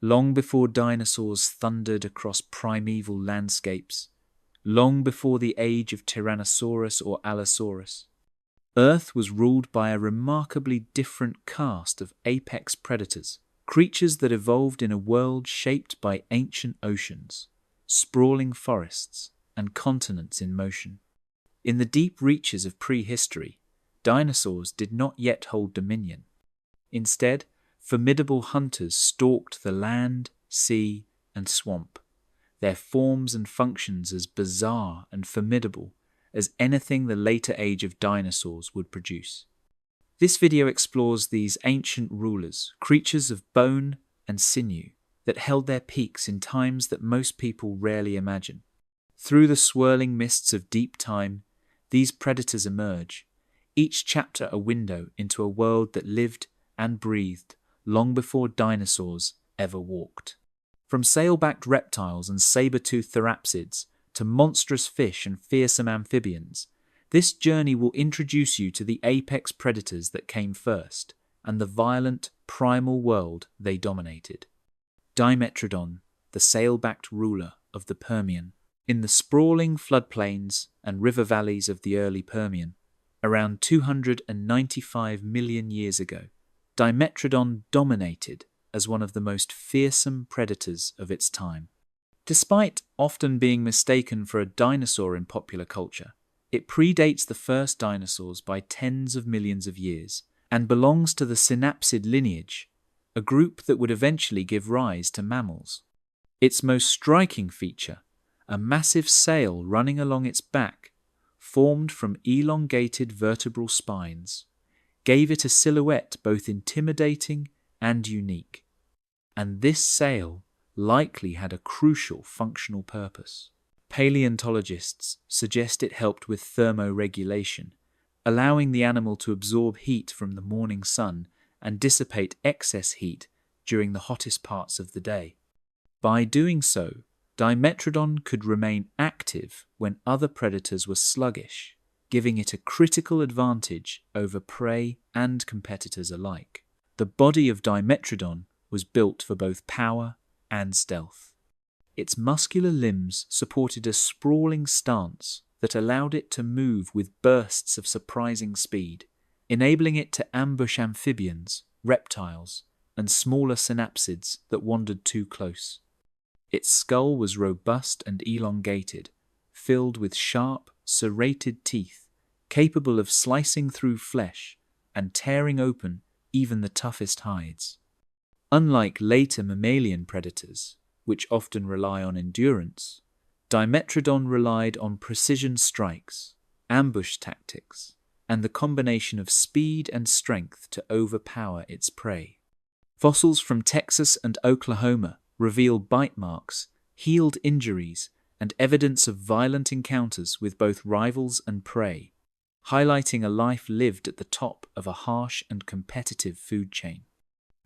long before dinosaurs thundered across primeval landscapes, long before the age of Tyrannosaurus or Allosaurus. Earth was ruled by a remarkably different caste of apex predators, creatures that evolved in a world shaped by ancient oceans, sprawling forests, and continents in motion. In the deep reaches of prehistory, dinosaurs did not yet hold dominion. Instead, formidable hunters stalked the land, sea, and swamp, their forms and functions as bizarre and formidable as anything the later age of dinosaurs would produce. This video explores these ancient rulers, creatures of bone and sinew, that held their peaks in times that most people rarely imagine. Through the swirling mists of deep time, these predators emerge, each chapter a window into a world that lived and breathed long before dinosaurs ever walked. From sail-backed reptiles and saber-toothed therapsids to monstrous fish and fearsome amphibians, this journey will introduce you to the apex predators that came first and the violent, primal world they dominated. Dimetrodon, the sail-backed ruler of the Permian. In the sprawling floodplains and river valleys of the early Permian, around 295 million years ago, Dimetrodon dominated as one of the most fearsome predators of its time. Despite often being mistaken for a dinosaur in popular culture, it predates the first dinosaurs by tens of millions of years and belongs to the synapsid lineage, a group that would eventually give rise to mammals. Its most striking feature, a massive sail running along its back, formed from elongated vertebral spines, gave it a silhouette both intimidating and unique. And this sail likely had a crucial functional purpose. Paleontologists suggest it helped with thermoregulation, allowing the animal to absorb heat from the morning sun and dissipate excess heat during the hottest parts of the day. By doing so, Dimetrodon could remain active when other predators were sluggish, giving it a critical advantage over prey and competitors alike. The body of Dimetrodon was built for both power and stealth. Its muscular limbs supported a sprawling stance that allowed it to move with bursts of surprising speed, enabling it to ambush amphibians, reptiles, and smaller synapsids that wandered too close. Its skull was robust and elongated, filled with sharp, serrated teeth, capable of slicing through flesh and tearing open even the toughest hides. Unlike later mammalian predators, which often rely on endurance, Dimetrodon relied on precision strikes, ambush tactics, and the combination of speed and strength to overpower its prey. Fossils from Texas and Oklahoma reveal bite marks, healed injuries, and evidence of violent encounters with both rivals and prey, highlighting a life lived at the top of a harsh and competitive food chain.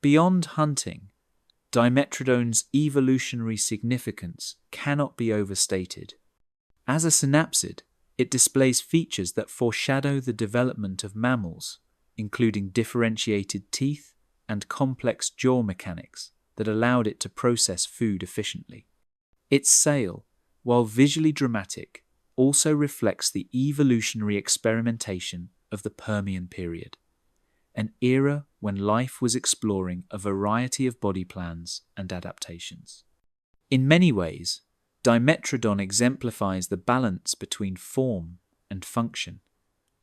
Beyond hunting, Dimetrodon's evolutionary significance cannot be overstated. As a synapsid, it displays features that foreshadow the development of mammals, including differentiated teeth and complex jaw mechanics that allowed it to process food efficiently. Its sail, while visually dramatic, also reflects the evolutionary experimentation of the Permian period, an era when life was exploring a variety of body plans and adaptations. In many ways, Dimetrodon exemplifies the balance between form and function,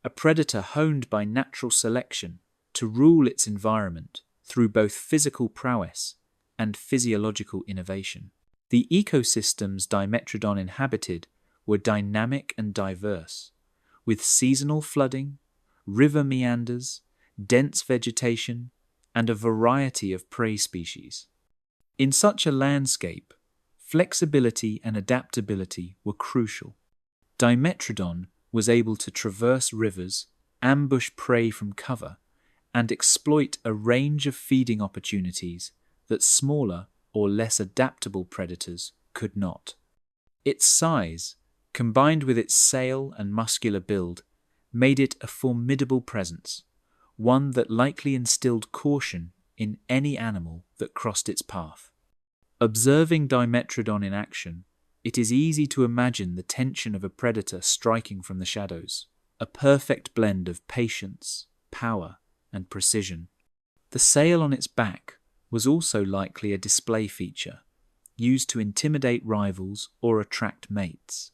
a predator honed by natural selection to rule its environment through both physical prowess and physiological innovation. The ecosystems Dimetrodon inhabited were dynamic and diverse, with seasonal flooding, river meanders, dense vegetation, and a variety of prey species. In such a landscape, flexibility and adaptability were crucial. Dimetrodon was able to traverse rivers, ambush prey from cover, and exploit a range of feeding opportunities that smaller or less adaptable predators could not. Its size, combined with its sail and muscular build, made it a formidable presence, one that likely instilled caution in any animal that crossed its path. Observing Dimetrodon in action, it is easy to imagine the tension of a predator striking from the shadows, a perfect blend of patience, power, and precision. The sail on its back was also likely a display feature, used to intimidate rivals or attract mates.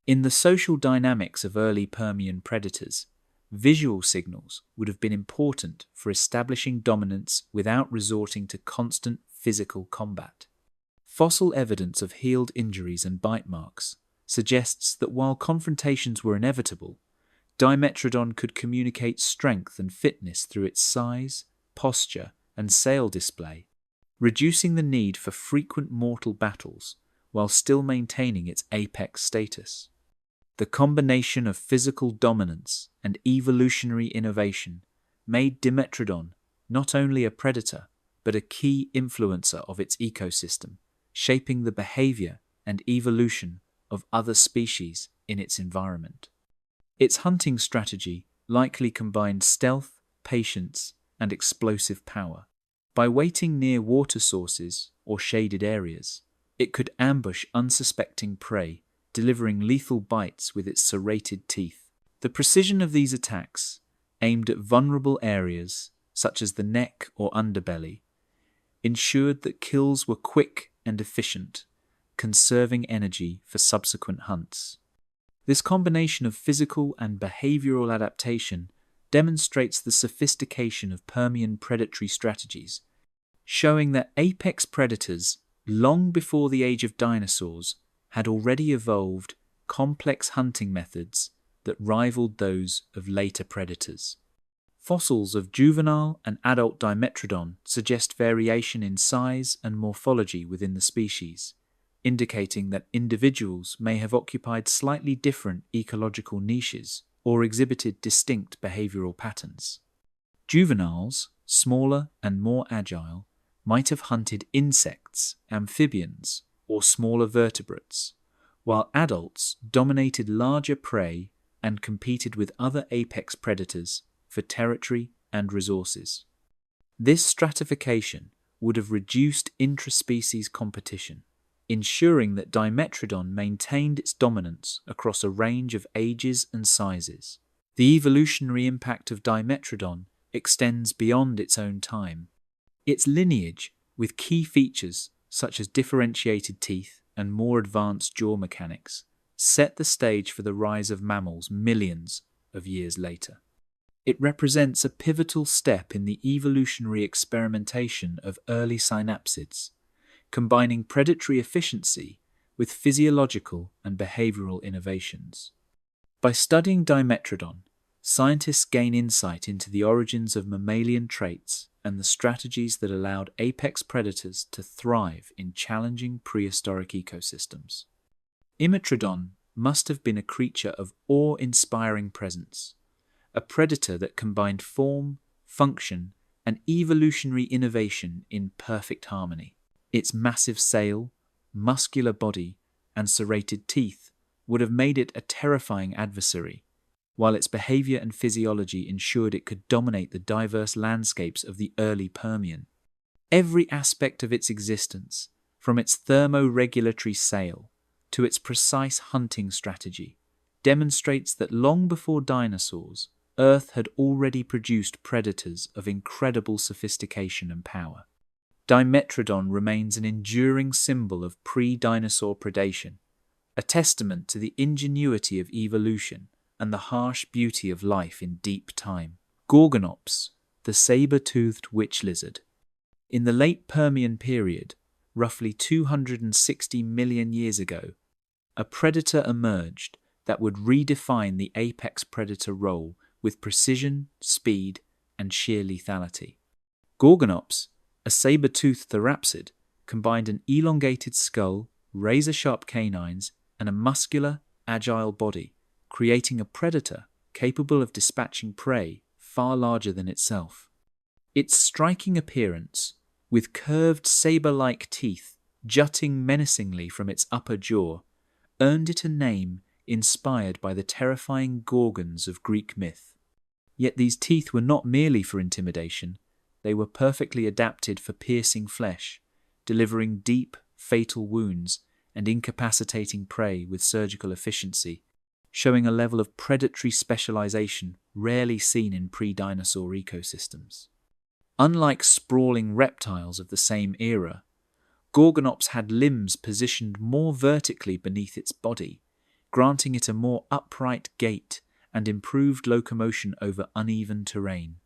In the social dynamics of early Permian predators, visual signals would have been important for establishing dominance without resorting to constant physical combat. Fossil evidence of healed injuries and bite marks suggests that while confrontations were inevitable, Dimetrodon could communicate strength and fitness through its size, posture, and sail display, reducing the need for frequent mortal battles while still maintaining its apex status. The combination of physical dominance and evolutionary innovation made Dimetrodon not only a predator, but a key influencer of its ecosystem, shaping the behavior and evolution of other species in its environment. Its hunting strategy likely combined stealth, patience, and explosive power. By waiting near water sources or shaded areas, it could ambush unsuspecting prey, delivering lethal bites with its serrated teeth. The precision of these attacks, aimed at vulnerable areas such as the neck or underbelly, ensured that kills were quick and efficient, conserving energy for subsequent hunts. This combination of physical and behavioral adaptation demonstrates the sophistication of Permian predatory strategies, showing that apex predators, long before the age of dinosaurs, had already evolved complex hunting methods that rivaled those of later predators. Fossils of juvenile and adult Dimetrodon suggest variation in size and morphology within the species, indicating that individuals may have occupied slightly different ecological niches or exhibited distinct behavioral patterns. Juveniles, smaller and more agile, might have hunted insects, amphibians, or smaller vertebrates, while adults dominated larger prey and competed with other apex predators for territory and resources. This stratification would have reduced intraspecies competition, ensuring that Dimetrodon maintained its dominance across a range of ages and sizes. The evolutionary impact of Dimetrodon extends beyond its own time. Its lineage, with key features such as differentiated teeth and more advanced jaw mechanics, set the stage for the rise of mammals millions of years later. It represents a pivotal step in the evolutionary experimentation of early synapsids, combining predatory efficiency with physiological and behavioral innovations. By studying Dimetrodon, scientists gain insight into the origins of mammalian traits and the strategies that allowed apex predators to thrive in challenging prehistoric ecosystems. Dimetrodon must have been a creature of awe-inspiring presence, a predator that combined form, function, and evolutionary innovation in perfect harmony. Its massive sail, muscular body, and serrated teeth would have made it a terrifying adversary, while its behavior and physiology ensured it could dominate the diverse landscapes of the early Permian. Every aspect of its existence, from its thermoregulatory sail to its precise hunting strategy, demonstrates that long before dinosaurs, Earth had already produced predators of incredible sophistication and power. Dimetrodon remains an enduring symbol of pre-dinosaur predation, a testament to the ingenuity of evolution and the harsh beauty of life in deep time. Gorgonops, the saber-toothed witch lizard. In the late Permian period, roughly 260 million years ago, a predator emerged that would redefine the apex predator role with precision, speed, and sheer lethality. Gorgonops, a saber-toothed therapsid, combined an elongated skull, razor-sharp canines, and a muscular, agile body, creating a predator capable of dispatching prey far larger than itself. Its striking appearance, with curved saber-like teeth jutting menacingly from its upper jaw, earned it a name inspired by the terrifying Gorgons of Greek myth. Yet these teeth were not merely for intimidation, they were perfectly adapted for piercing flesh, delivering deep, fatal wounds and incapacitating prey with surgical efficiency, showing a level of predatory specialization rarely seen in pre-dinosaur ecosystems. Unlike sprawling reptiles of the same era, Gorgonops had limbs positioned more vertically beneath its body, granting it a more upright gait and improved locomotion over uneven terrain.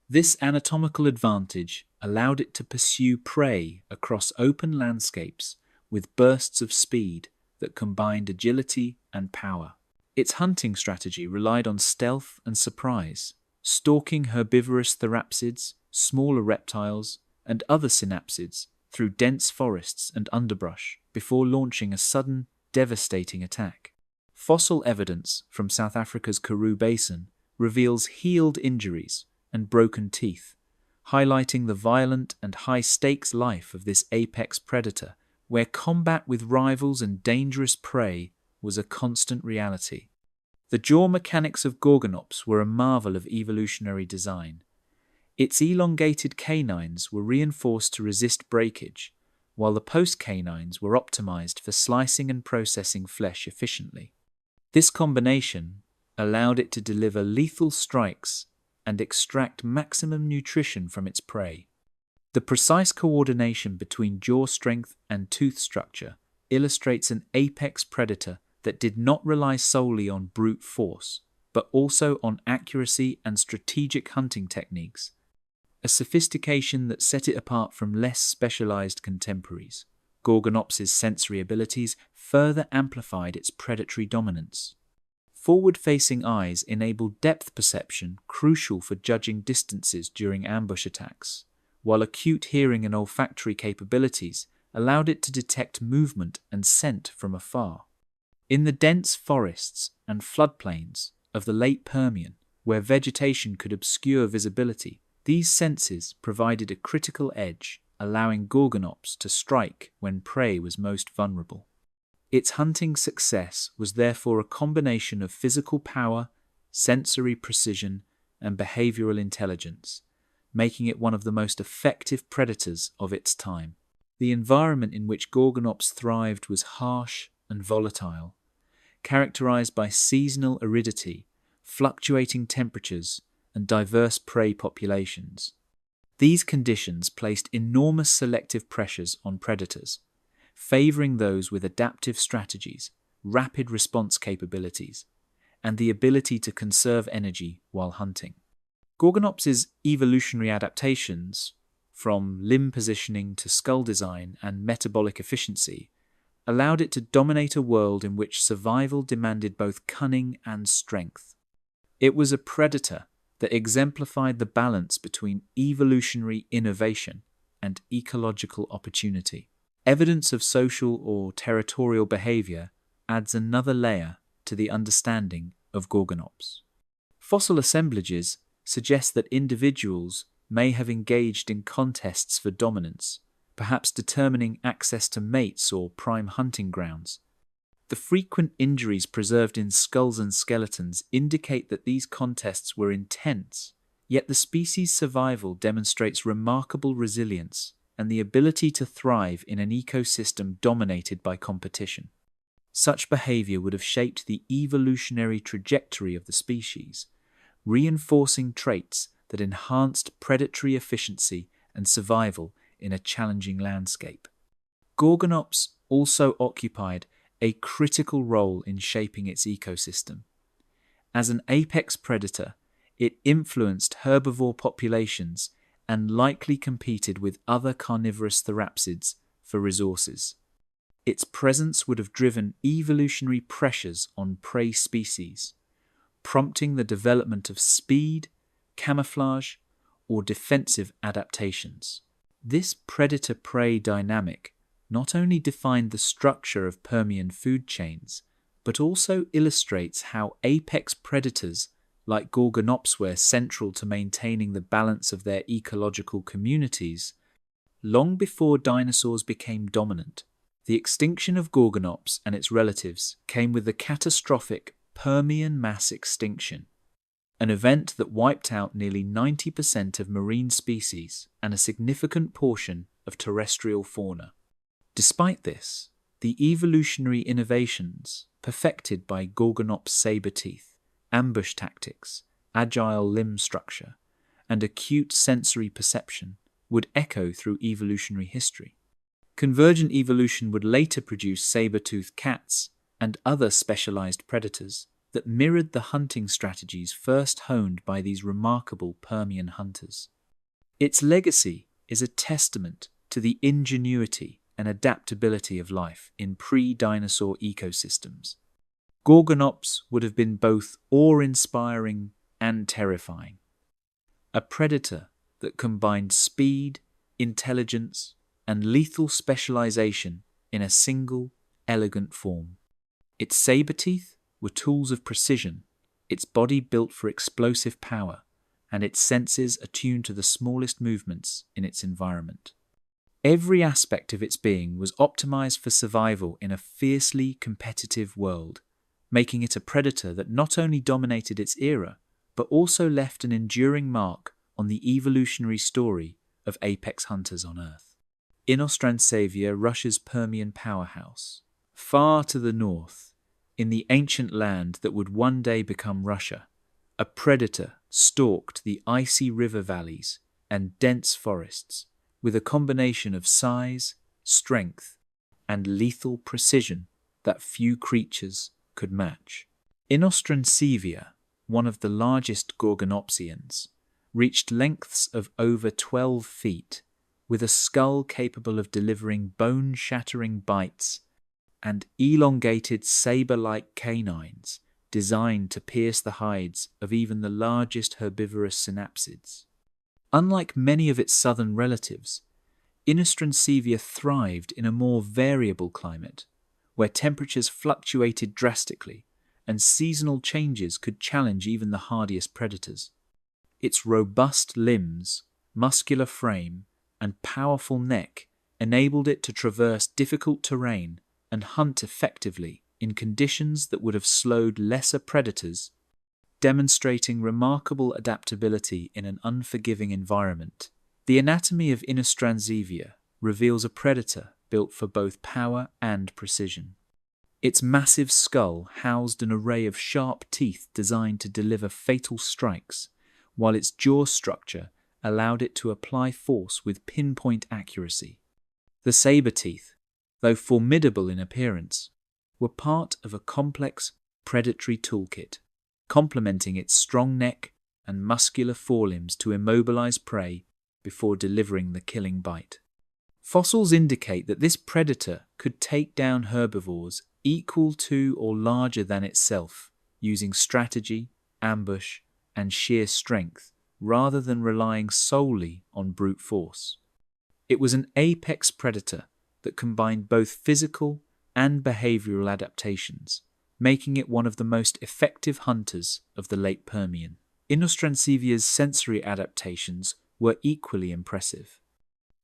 This anatomical advantage allowed it to pursue prey across open landscapes with bursts of speed that combined agility and power. Its hunting strategy relied on stealth and surprise, stalking herbivorous therapsids, smaller reptiles, and other synapsids through dense forests and underbrush before launching a sudden, devastating attack. Fossil evidence from South Africa's Karoo Basin reveals healed injuries and broken teeth, highlighting the violent and high-stakes life of this apex predator, where combat with rivals and dangerous prey was a constant reality. The jaw mechanics of Gorgonops were a marvel of evolutionary design. Its elongated canines were reinforced to resist breakage, while the post-canines were optimized for slicing and processing flesh efficiently. This combination allowed it to deliver lethal strikes and extract maximum nutrition from its prey. The precise coordination between jaw strength and tooth structure illustrates an apex predator that did not rely solely on brute force, but also on accuracy and strategic hunting techniques, a sophistication that set it apart from less specialized contemporaries. Gorgonops's sensory abilities further amplified its predatory dominance. Forward-facing eyes enabled depth perception crucial for judging distances during ambush attacks, while acute hearing and olfactory capabilities allowed it to detect movement and scent from afar. In the dense forests and floodplains of the late Permian, where vegetation could obscure visibility, these senses provided a critical edge, allowing Gorgonops to strike when prey was most vulnerable. Its hunting success was therefore a combination of physical power, sensory precision, and behavioral intelligence, making it one of the most effective predators of its time. The environment in which Gorgonops thrived was harsh and volatile, characterized by seasonal aridity, fluctuating temperatures, and diverse prey populations. These conditions placed enormous selective pressures on predators, favoring those with adaptive strategies, rapid response capabilities, and the ability to conserve energy while hunting. Gorgonops's evolutionary adaptations, from limb positioning to skull design and metabolic efficiency, allowed it to dominate a world in which survival demanded both cunning and strength. It was a predator that exemplified the balance between evolutionary innovation and ecological opportunity. Evidence of social or territorial behavior adds another layer to the understanding of Gorgonops. Fossil assemblages suggest that individuals may have engaged in contests for dominance, perhaps determining access to mates or prime hunting grounds. The frequent injuries preserved in skulls and skeletons indicate that these contests were intense, yet the species' survival demonstrates remarkable resilience and the ability to thrive in an ecosystem dominated by competition. Such behavior would have shaped the evolutionary trajectory of the species, reinforcing traits that enhanced predatory efficiency and survival in a challenging landscape. Gorgonops also occupied a critical role in shaping its ecosystem. As an apex predator, it influenced herbivore populations and likely competed with other carnivorous therapsids for resources. Its presence would have driven evolutionary pressures on prey species, prompting the development of speed, camouflage, or defensive adaptations. This predator-prey dynamic not only defined the structure of Permian food chains, but also illustrates how apex predators like Gorgonops were central to maintaining the balance of their ecological communities. Long before dinosaurs became dominant, the extinction of Gorgonops and its relatives came with the catastrophic Permian mass extinction, an event that wiped out nearly 90% of marine species and a significant portion of terrestrial fauna. Despite this, the evolutionary innovations perfected by Gorgonop's saber teeth, ambush tactics, agile limb structure, and acute sensory perception would echo through evolutionary history. Convergent evolution would later produce saber-toothed cats and other specialized predators that mirrored the hunting strategies first honed by these remarkable Permian hunters. Its legacy is a testament to the ingenuity and adaptability of life in pre-dinosaur ecosystems. Gorgonops would have been both awe-inspiring and terrifying. A predator that combined speed, intelligence, and lethal specialization in a single, elegant form. Its saber teeth were tools of precision, its body built for explosive power, and its senses attuned to the smallest movements in its environment. Every aspect of its being was optimized for survival in a fiercely competitive world, making it a predator that not only dominated its era, but also left an enduring mark on the evolutionary story of apex hunters on Earth. Inostransavia, Russia's Permian powerhouse. Far to the north, in the ancient land that would one day become Russia, a predator stalked the icy river valleys and dense forests with a combination of size, strength, and lethal precision that few creatures could match. Inostransavia, one of the largest Gorgonopsians, reached lengths of over 12 feet, with a skull capable of delivering bone-shattering bites and elongated saber-like canines designed to pierce the hides of even the largest herbivorous synapsids. Unlike many of its southern relatives, Inostransavia thrived in a more variable climate, where temperatures fluctuated drastically and seasonal changes could challenge even the hardiest predators. Its robust limbs, muscular frame, and powerful neck enabled it to traverse difficult terrain and hunt effectively in conditions that would have slowed lesser predators, demonstrating remarkable adaptability in an unforgiving environment. The anatomy of Inostransavia reveals a predator built for both power and precision. Its massive skull housed an array of sharp teeth designed to deliver fatal strikes, while its jaw structure allowed it to apply force with pinpoint accuracy. The saber teeth, though formidable in appearance, were part of a complex predatory toolkit, complementing its strong neck and muscular forelimbs to immobilize prey before delivering the killing bite. Fossils indicate that this predator could take down herbivores equal to or larger than itself, using strategy, ambush, and sheer strength, rather than relying solely on brute force. It was an apex predator that combined both physical and behavioral adaptations, making it one of the most effective hunters of the late Permian. Inostransavia's sensory adaptations were equally impressive.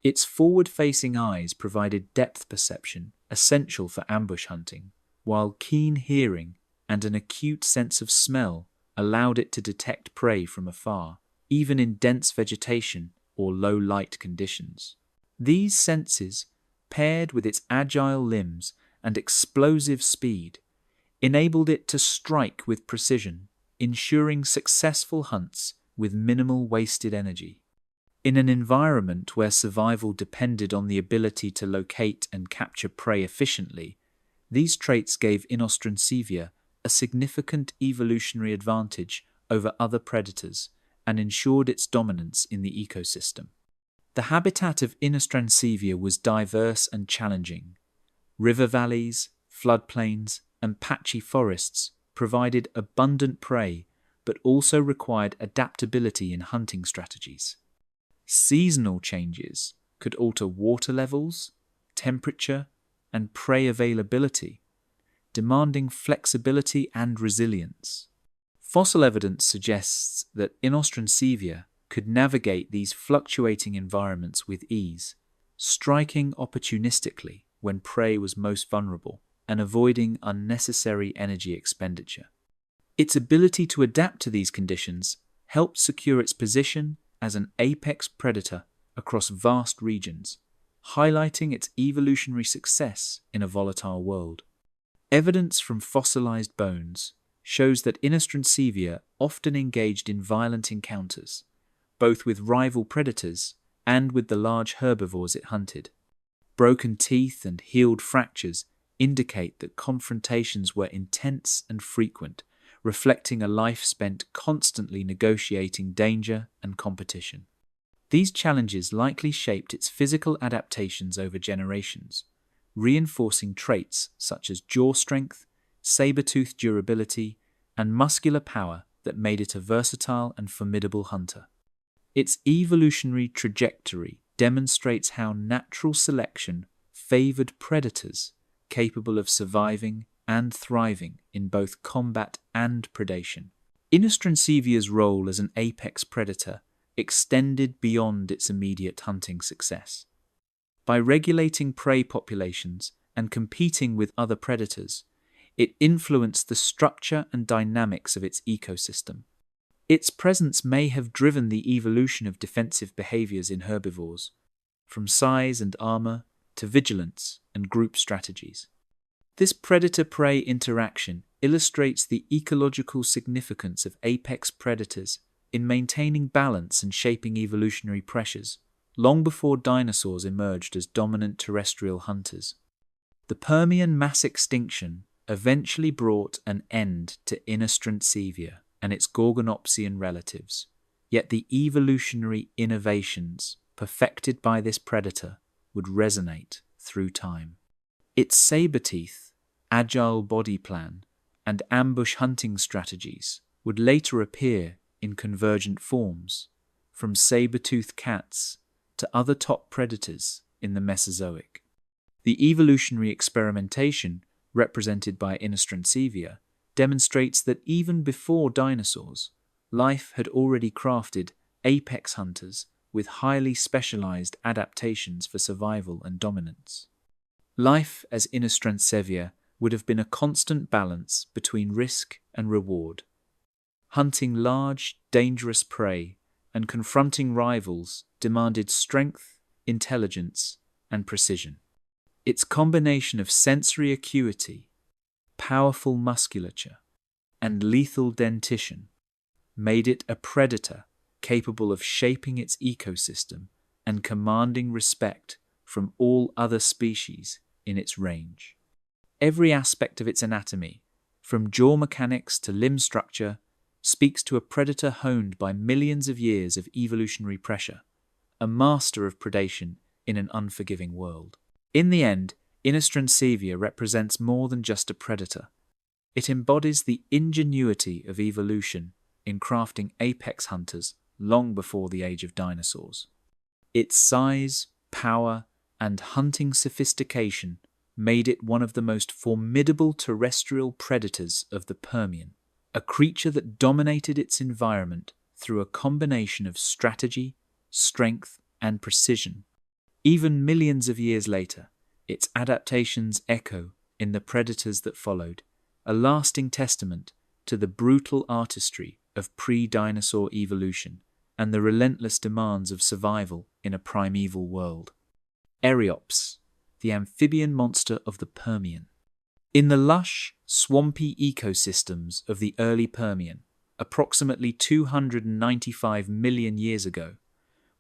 Its forward-facing eyes provided depth perception essential for ambush hunting, while keen hearing and an acute sense of smell allowed it to detect prey from afar, even in dense vegetation or low-light conditions. These senses, paired with its agile limbs and explosive speed, enabled it to strike with precision, ensuring successful hunts with minimal wasted energy. In an environment where survival depended on the ability to locate and capture prey efficiently, these traits gave Inostransavia a significant evolutionary advantage over other predators and ensured its dominance in the ecosystem. The habitat of Inostransavia was diverse and challenging. River valleys, floodplains, and patchy forests provided abundant prey, but also required adaptability in hunting strategies. Seasonal changes could alter water levels, temperature, and prey availability, demanding flexibility and resilience. Fossil evidence suggests that Inostransavia could navigate these fluctuating environments with ease, striking opportunistically when prey was most vulnerable and avoiding unnecessary energy expenditure. Its ability to adapt to these conditions helped secure its position as an apex predator across vast regions, highlighting its evolutionary success in a volatile world. Evidence from fossilized bones shows that Innostrancevia often engaged in violent encounters, both with rival predators and with the large herbivores it hunted. Broken teeth and healed fractures indicate that confrontations were intense and frequent, reflecting a life spent constantly negotiating danger and competition. These challenges likely shaped its physical adaptations over generations, reinforcing traits such as jaw strength, saber-toothed durability, and muscular power that made it a versatile and formidable hunter. Its evolutionary trajectory demonstrates how natural selection favored predators capable of surviving and thriving in both combat and predation. Innostrancivia's role as an apex predator extended beyond its immediate hunting success. By regulating prey populations and competing with other predators, it influenced the structure and dynamics of its ecosystem. Its presence may have driven the evolution of defensive behaviors in herbivores, from size and armor to vigilance and group strategies. This predator-prey interaction illustrates the ecological significance of apex predators in maintaining balance and shaping evolutionary pressures, long before dinosaurs emerged as dominant terrestrial hunters. The Permian mass extinction eventually brought an end to Innostrancevia and its Gorgonopsian relatives, yet the evolutionary innovations perfected by this predator would resonate through time. Its saber teeth, agile body plan, and ambush hunting strategies would later appear in convergent forms, from saber-toothed cats to other top predators in the Mesozoic. The evolutionary experimentation represented by Innostrancevia demonstrates that even before dinosaurs, life had already crafted apex hunters with highly specialized adaptations for survival and dominance. Life as Innostrancevia would have been a constant balance between risk and reward. Hunting large, dangerous prey and confronting rivals demanded strength, intelligence, and precision. Its combination of sensory acuity, powerful musculature, and lethal dentition made it a predator capable of shaping its ecosystem and commanding respect from all other species in its range. Every aspect of its anatomy, from jaw mechanics to limb structure, speaks to a predator honed by millions of years of evolutionary pressure, a master of predation in an unforgiving world. In the end, Innostrancevia represents more than just a predator. It embodies the ingenuity of evolution in crafting apex hunters long before the age of dinosaurs. Its size, power, and hunting sophistication made it one of the most formidable terrestrial predators of the Permian, a creature that dominated its environment through a combination of strategy, strength, and precision. Even millions of years later, its adaptations echo in the predators that followed, a lasting testament to the brutal artistry of pre-dinosaur evolution and the relentless demands of survival in a primeval world. Eryops, the amphibian monster of the Permian. In the lush, swampy ecosystems of the early Permian, approximately 295 million years ago,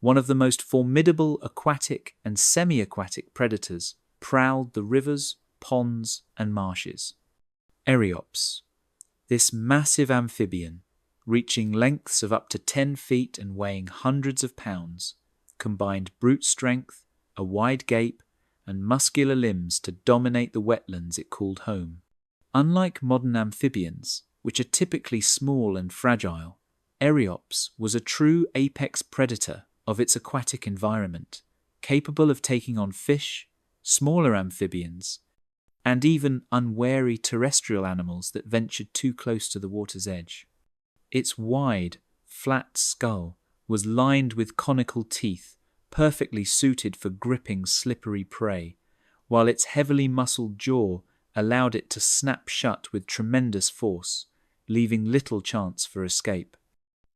one of the most formidable aquatic and semi-aquatic predators prowled the rivers, ponds, and marshes. Eryops, this massive amphibian, reaching lengths of up to 10 feet and weighing hundreds of pounds, combined brute strength, a wide gape, and muscular limbs to dominate the wetlands it called home. Unlike modern amphibians, which are typically small and fragile, Eryops was a true apex predator of its aquatic environment, capable of taking on fish, smaller amphibians, and even unwary terrestrial animals that ventured too close to the water's edge. Its wide, flat skull was lined with conical teeth, perfectly suited for gripping slippery prey, while its heavily muscled jaw allowed it to snap shut with tremendous force, leaving little chance for escape.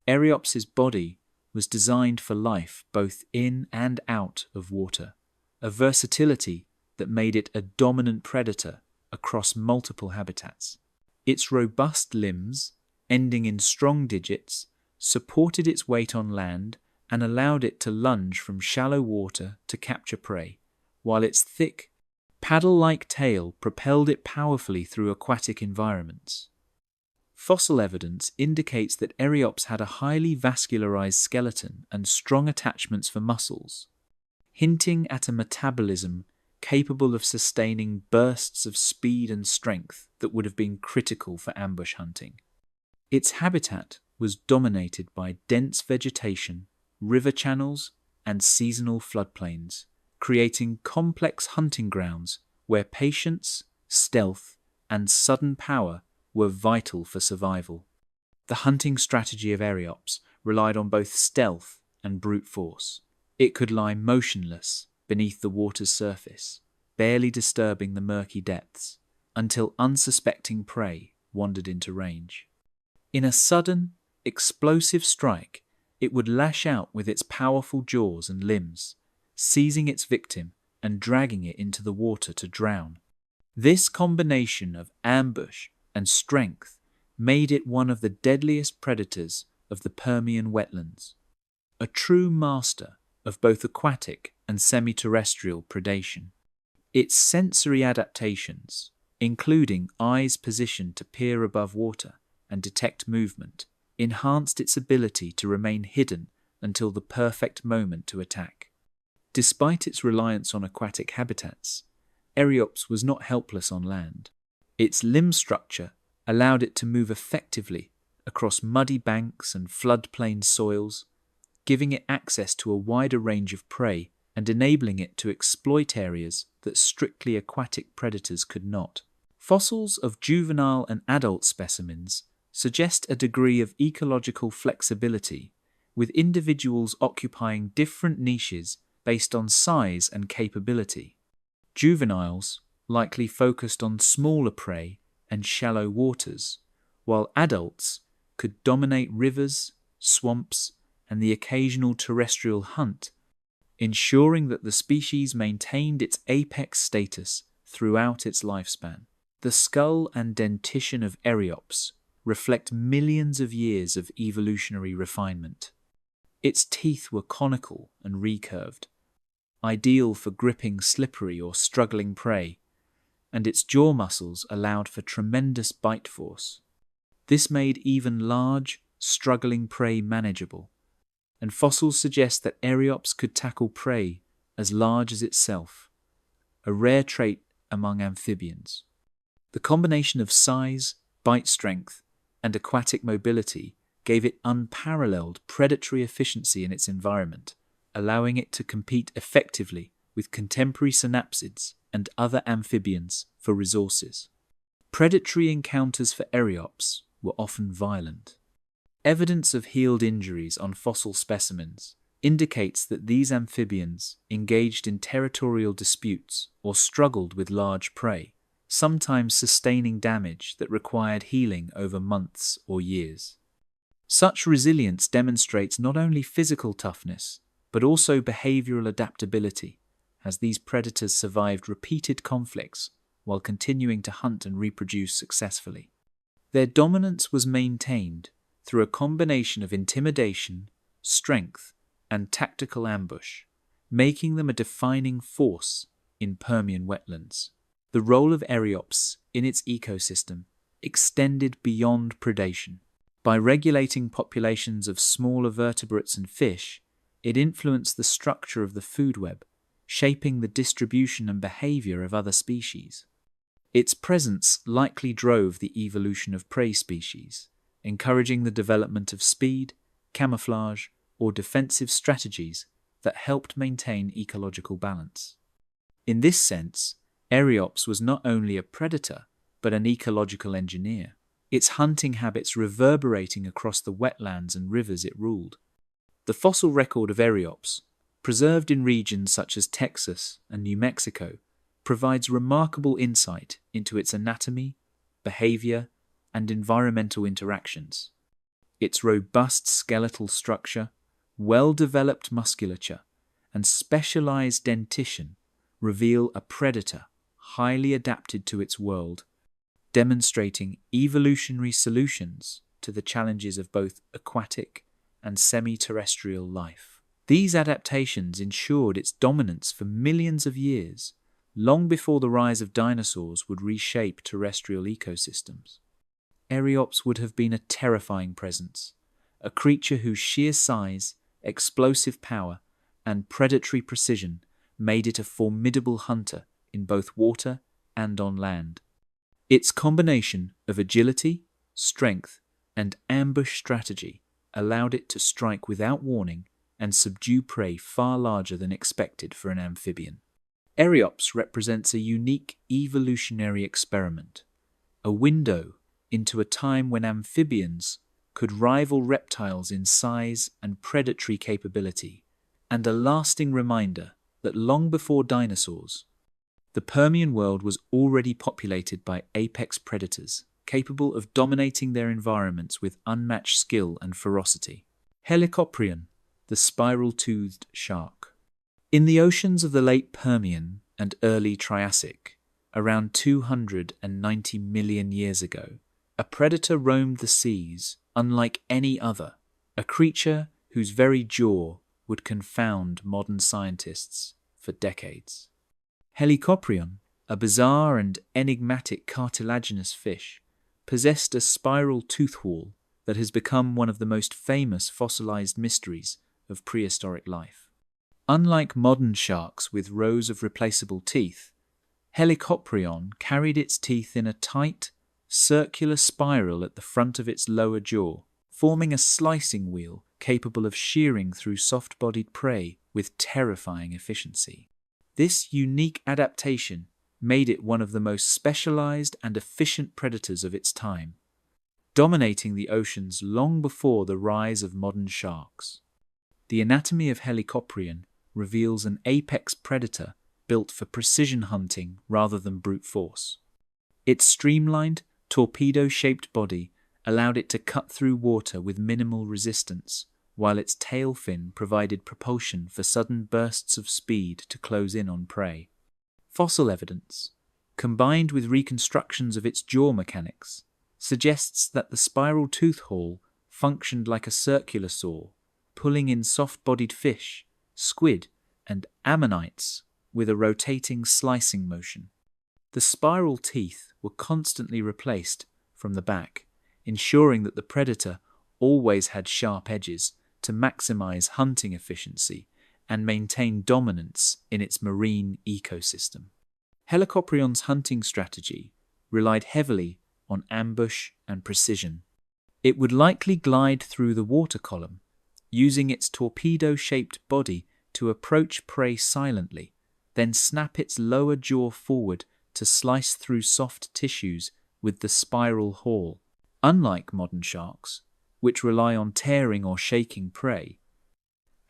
Eryops's body was designed for life both in and out of water, a versatility that made it a dominant predator across multiple habitats. Its robust limbs, ending in strong digits, supported its weight on land and allowed it to lunge from shallow water to capture prey, while its thick, paddle-like tail propelled it powerfully through aquatic environments. Fossil evidence indicates that Eriops had a highly vascularized skeleton and strong attachments for muscles, hinting at a metabolism capable of sustaining bursts of speed and strength that would have been critical for ambush hunting. Its habitat was dominated by dense vegetation, river channels, and seasonal floodplains, creating complex hunting grounds where patience, stealth, and sudden power were vital for survival. The hunting strategy of Eriops relied on both stealth and brute force. It could lie motionless beneath the water's surface, barely disturbing the murky depths, until unsuspecting prey wandered into range. In a sudden, explosive strike, it would lash out with its powerful jaws and limbs, seizing its victim and dragging it into the water to drown. This combination of ambush and strength made it one of the deadliest predators of the Permian wetlands, a true master of both aquatic and semi-terrestrial predation. Its sensory adaptations, including eyes positioned to peer above water and detect movement, enhanced its ability to remain hidden until the perfect moment to attack. Despite its reliance on aquatic habitats, Eriops was not helpless on land. Its limb structure allowed it to move effectively across muddy banks and floodplain soils, giving it access to a wider range of prey and enabling it to exploit areas that strictly aquatic predators could not. Fossils of juvenile and adult specimens suggest a degree of ecological flexibility, with individuals occupying different niches based on size and capability. Juveniles likely focused on smaller prey and shallow waters, while adults could dominate rivers, swamps, and the occasional terrestrial hunt, ensuring that the species maintained its apex status throughout its lifespan. The skull and dentition of Eriops reflect millions of years of evolutionary refinement. Its teeth were conical and recurved, ideal for gripping slippery or struggling prey, and its jaw muscles allowed for tremendous bite force. This made even large, struggling prey manageable, and fossils suggest that Eriops could tackle prey as large as itself, a rare trait among amphibians. The combination of size, bite strength, and aquatic mobility gave it unparalleled predatory efficiency in its environment, allowing it to compete effectively with contemporary synapsids and other amphibians for resources. Predatory encounters for Eriops were often violent. Evidence of healed injuries on fossil specimens indicates that these amphibians engaged in territorial disputes or struggled with large prey, sometimes sustaining damage that required healing over months or years. Such resilience demonstrates not only physical toughness, but also behavioral adaptability, as these predators survived repeated conflicts while continuing to hunt and reproduce successfully. Their dominance was maintained through a combination of intimidation, strength, and tactical ambush, making them a defining force in Permian wetlands. The role of Eriops in its ecosystem extended beyond predation. By regulating populations of smaller vertebrates and fish, it influenced the structure of the food web, shaping the distribution and behavior of other species. Its presence likely drove the evolution of prey species, encouraging the development of speed, camouflage, or defensive strategies that helped maintain ecological balance. In this sense, Eriops was not only a predator, but an ecological engineer, its hunting habits reverberating across the wetlands and rivers it ruled. The fossil record of Eriops, preserved in regions such as Texas and New Mexico, provides remarkable insight into its anatomy, behavior, and environmental interactions. Its robust skeletal structure, well-developed musculature, and specialized dentition reveal a predator highly adapted to its world, demonstrating evolutionary solutions to the challenges of both aquatic and semi-terrestrial life. These adaptations ensured its dominance for millions of years, long before the rise of dinosaurs would reshape terrestrial ecosystems. Eryops would have been a terrifying presence, a creature whose sheer size, explosive power, and predatory precision made it a formidable hunter in both water and on land. Its combination of agility, strength, and ambush strategy allowed it to strike without warning and subdue prey far larger than expected for an amphibian. Eryops represents a unique evolutionary experiment, a window into a time when amphibians could rival reptiles in size and predatory capability, and a lasting reminder that long before dinosaurs, the Permian world was already populated by apex predators, capable of dominating their environments with unmatched skill and ferocity. Helicoprion, the spiral-toothed shark. In the oceans of the late Permian and early Triassic, around 290 million years ago, a predator roamed the seas unlike any other, a creature whose very jaw would confound modern scientists for decades. Helicoprion, a bizarre and enigmatic cartilaginous fish, possessed a spiral tooth wall that has become one of the most famous fossilized mysteries of prehistoric life. Unlike modern sharks with rows of replaceable teeth, Helicoprion carried its teeth in a tight, circular spiral at the front of its lower jaw, forming a slicing wheel capable of shearing through soft-bodied prey with terrifying efficiency. This unique adaptation made it one of the most specialized and efficient predators of its time, dominating the oceans long before the rise of modern sharks. The anatomy of Helicoprion reveals an apex predator built for precision hunting rather than brute force. Its streamlined, torpedo-shaped body allowed it to cut through water with minimal resistance, while its tail fin provided propulsion for sudden bursts of speed to close in on prey. Fossil evidence, combined with reconstructions of its jaw mechanics, suggests that the spiral tooth hole functioned like a circular saw, pulling in soft-bodied fish, squid, and ammonites with a rotating slicing motion. The spiral teeth were constantly replaced from the back, ensuring that the predator always had sharp edges to maximize hunting efficiency and maintain dominance in its marine ecosystem. Helicoprion's hunting strategy relied heavily on ambush and precision. It would likely glide through the water column, using its torpedo-shaped body to approach prey silently, then snap its lower jaw forward to slice through soft tissues with the spiral haul. Unlike modern sharks, which rely on tearing or shaking prey,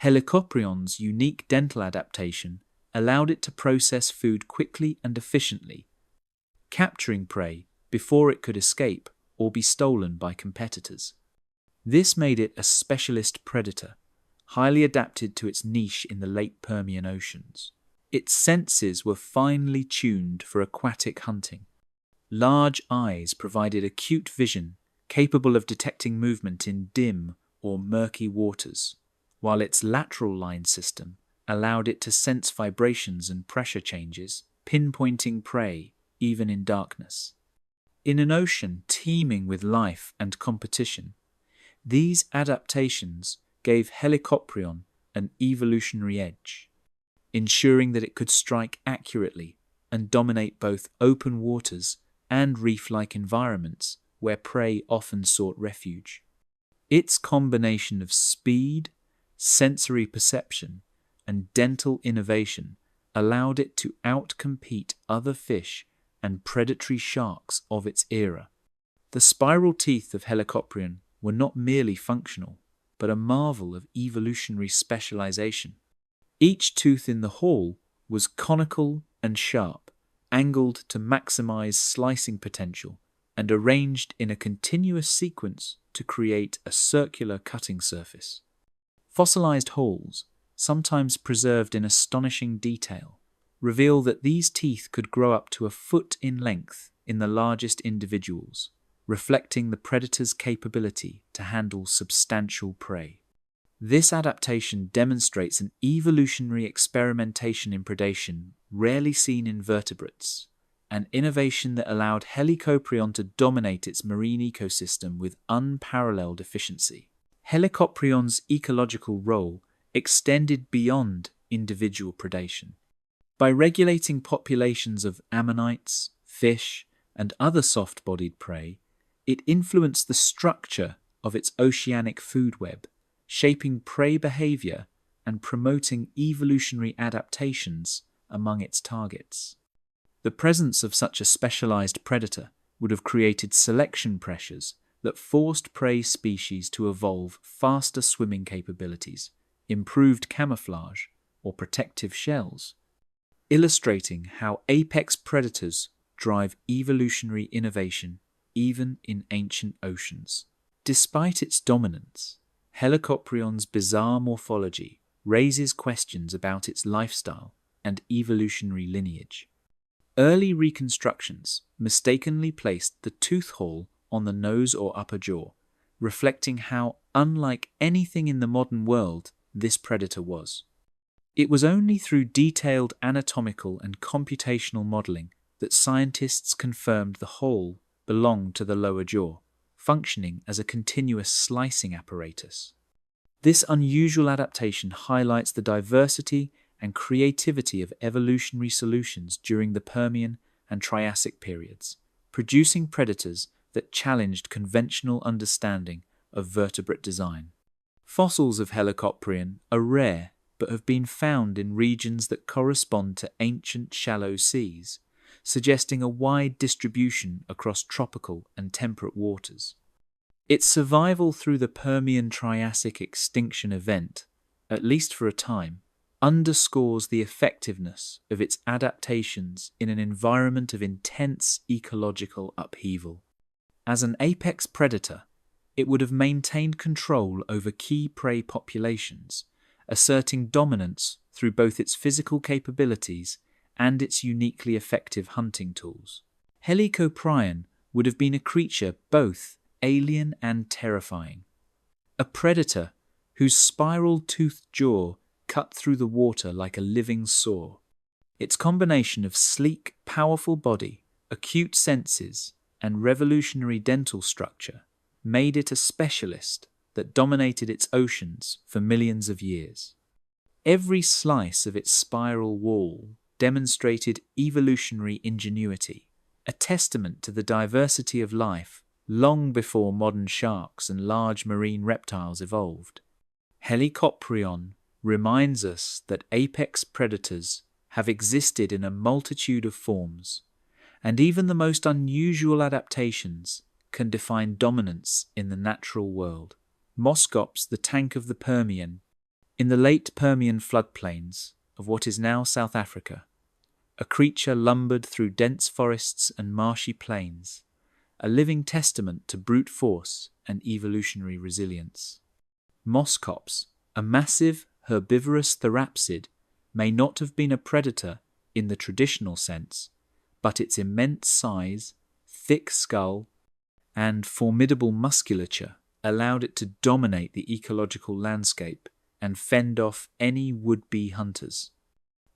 Helicoprion's unique dental adaptation allowed it to process food quickly and efficiently, capturing prey before it could escape or be stolen by competitors. This made it a specialist predator, highly adapted to its niche in the late Permian oceans. Its senses were finely tuned for aquatic hunting. Large eyes provided acute vision, capable of detecting movement in dim or murky waters, while its lateral line system allowed it to sense vibrations and pressure changes, pinpointing prey even in darkness. In an ocean teeming with life and competition, these adaptations gave Helicoprion an evolutionary edge, ensuring that it could strike accurately and dominate both open waters and reef-like environments where prey often sought refuge. Its combination of speed, sensory perception, and dental innovation allowed it to outcompete other fish and predatory sharks of its era. The spiral teeth of Helicoprion were not merely functional, but a marvel of evolutionary specialization. Each tooth in the hall was conical and sharp, angled to maximize slicing potential, and arranged in a continuous sequence to create a circular cutting surface. Fossilized holes, sometimes preserved in astonishing detail, reveal that these teeth could grow up to a foot in length in the largest individuals, reflecting the predator's capability to handle substantial prey. This adaptation demonstrates an evolutionary experimentation in predation rarely seen in vertebrates, an innovation that allowed Helicoprion to dominate its marine ecosystem with unparalleled efficiency. Helicoprion's ecological role extended beyond individual predation. By regulating populations of ammonites, fish, and other soft-bodied prey, it influenced the structure of its oceanic food web, shaping prey behavior and promoting evolutionary adaptations among its targets. The presence of such a specialized predator would have created selection pressures that forced prey species to evolve faster swimming capabilities, improved camouflage, or protective shells, illustrating how apex predators drive evolutionary innovation even in ancient oceans. Despite its dominance, Helicoprion's bizarre morphology raises questions about its lifestyle and evolutionary lineage. Early reconstructions mistakenly placed the tooth hole on the nose or upper jaw, reflecting how unlike anything in the modern world this predator was. It was only through detailed anatomical and computational modeling that scientists confirmed the hole belonged to the lower jaw, functioning as a continuous slicing apparatus. This unusual adaptation highlights the diversity and creativity of evolutionary solutions during the Permian and Triassic periods, producing predators that challenged conventional understanding of vertebrate design. Fossils of Helicoprion are rare but have been found in regions that correspond to ancient shallow seas, suggesting a wide distribution across tropical and temperate waters. Its survival through the Permian-Triassic extinction event, at least for a time, underscores the effectiveness of its adaptations in an environment of intense ecological upheaval. As an apex predator, it would have maintained control over key prey populations, asserting dominance through both its physical capabilities and its uniquely effective hunting tools. Helicoprion would have been a creature both alien and terrifying. A predator whose spiral-toothed jaw cut through the water like a living saw. Its combination of sleek, powerful body, acute senses, and revolutionary dental structure made it a specialist that dominated its oceans for millions of years. Every slice of its spiral wall demonstrated evolutionary ingenuity, a testament to the diversity of life long before modern sharks and large marine reptiles evolved. Helicoprion reminds us that apex predators have existed in a multitude of forms, and even the most unusual adaptations can define dominance in the natural world. Moschops, the tank of the Permian, in the late Permian floodplains of what is now South Africa, a creature lumbered through dense forests and marshy plains, a living testament to brute force and evolutionary resilience. Moschops, a massive herbivorous therapsid, may not have been a predator in the traditional sense, but its immense size, thick skull, and formidable musculature allowed it to dominate the ecological landscape and fend off any would-be hunters.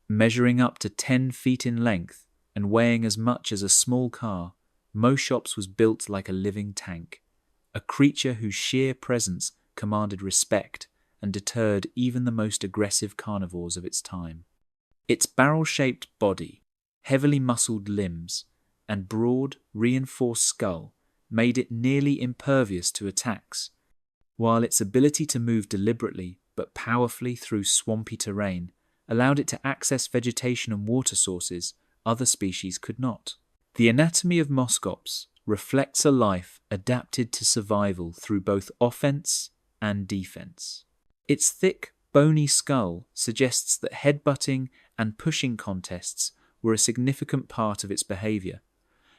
Measuring up to 10 feet in length and weighing as much as a small car, Moschops was built like a living tank, a creature whose sheer presence commanded respect and deterred even the most aggressive carnivores of its time. Its barrel-shaped body, heavily muscled limbs, and broad, reinforced skull made it nearly impervious to attacks, while its ability to move deliberately but powerfully through swampy terrain allowed it to access vegetation and water sources other species could not. The anatomy of Moschops reflects a life adapted to survival through both offense and defense. Its thick, bony skull suggests that headbutting and pushing contests were a significant part of its behavior,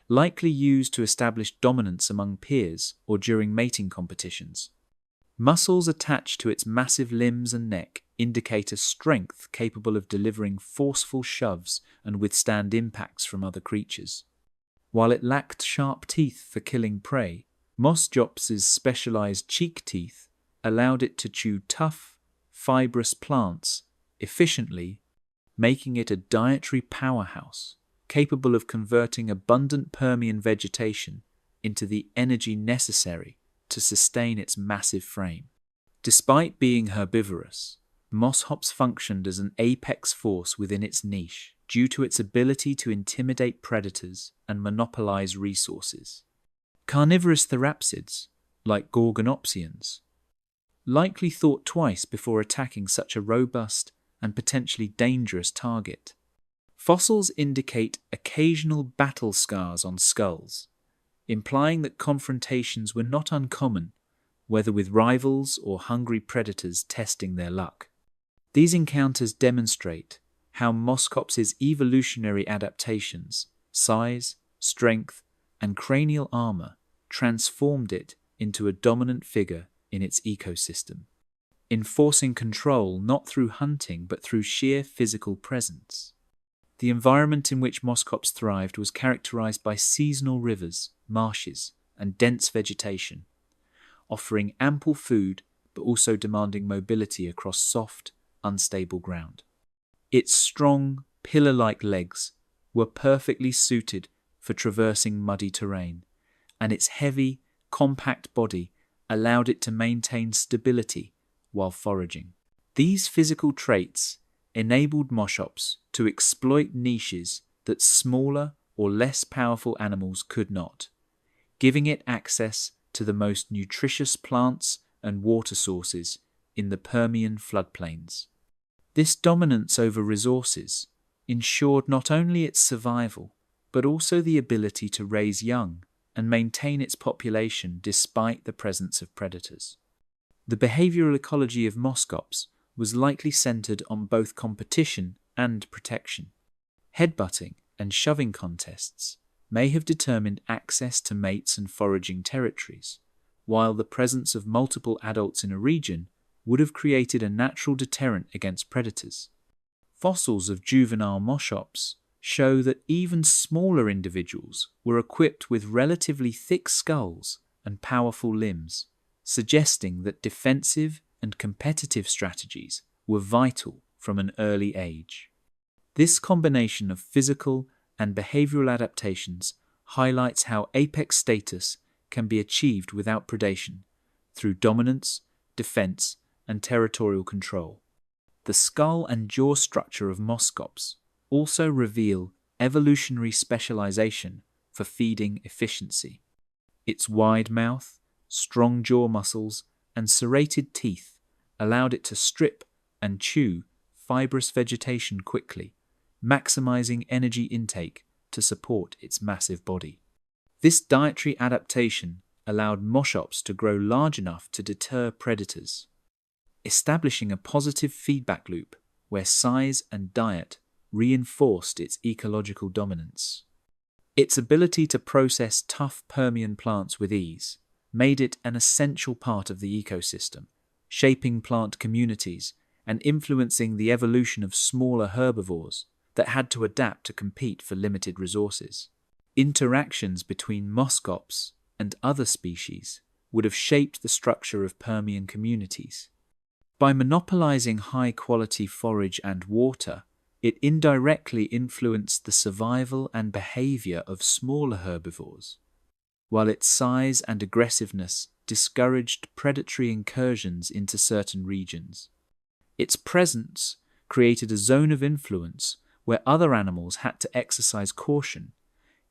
likely used to establish dominance among peers or during mating competitions. Muscles attached to its massive limbs and neck indicate a strength capable of delivering forceful shoves and withstand impacts from other creatures. While it lacked sharp teeth for killing prey, Moschops's specialized cheek teeth allowed it to chew tough, fibrous plants efficiently, making it a dietary powerhouse capable of converting abundant Permian vegetation into the energy necessary to sustain its massive frame. Despite being herbivorous, Moschops functioned as an apex force within its niche due to its ability to intimidate predators and monopolize resources. Carnivorous therapsids, like Gorgonopsians, likely thought twice before attacking such a robust and potentially dangerous target. Fossils indicate occasional battle scars on skulls, implying that confrontations were not uncommon, whether with rivals or hungry predators testing their luck. These encounters demonstrate how Moschops's evolutionary adaptations, size, strength, and cranial armor transformed it into a dominant figure in its ecosystem, enforcing control not through hunting but through sheer physical presence. The environment in which Moschops thrived was characterized by seasonal rivers, marshes, and dense vegetation, offering ample food but also demanding mobility across soft, unstable ground. Its strong, pillar-like legs were perfectly suited for traversing muddy terrain, and its heavy, compact body allowed it to maintain stability while foraging. These physical traits enabled Moschops to exploit niches that smaller or less powerful animals could not, giving it access to the most nutritious plants and water sources in the Permian floodplains. This dominance over resources ensured not only its survival, but also the ability to raise young and maintain its population despite the presence of predators. The behavioral ecology of Moschops was likely centered on both competition and protection. Headbutting and shoving contests may have determined access to mates and foraging territories, while the presence of multiple adults in a region would have created a natural deterrent against predators. Fossils of juvenile Moschops show that even smaller individuals were equipped with relatively thick skulls and powerful limbs, suggesting that defensive and competitive strategies were vital from an early age. This combination of physical and behavioral adaptations highlights how apex status can be achieved without predation, through dominance, defense, and territorial control. The skull and jaw structure of Moschops also reveal evolutionary specialization for feeding efficiency. Its wide mouth, strong jaw muscles, and serrated teeth allowed it to strip and chew fibrous vegetation quickly, maximizing energy intake to support its massive body. This dietary adaptation allowed Moschops to grow large enough to deter predators, establishing a positive feedback loop where size and diet reinforced its ecological dominance. Its ability to process tough Permian plants with ease made it an essential part of the ecosystem, shaping plant communities and influencing the evolution of smaller herbivores that had to adapt to compete for limited resources. Interactions between Moschops and other species would have shaped the structure of Permian communities. By monopolizing high-quality forage and water, it indirectly influenced the survival and behavior of smaller herbivores, while its size and aggressiveness discouraged predatory incursions into certain regions. Its presence created a zone of influence where other animals had to exercise caution,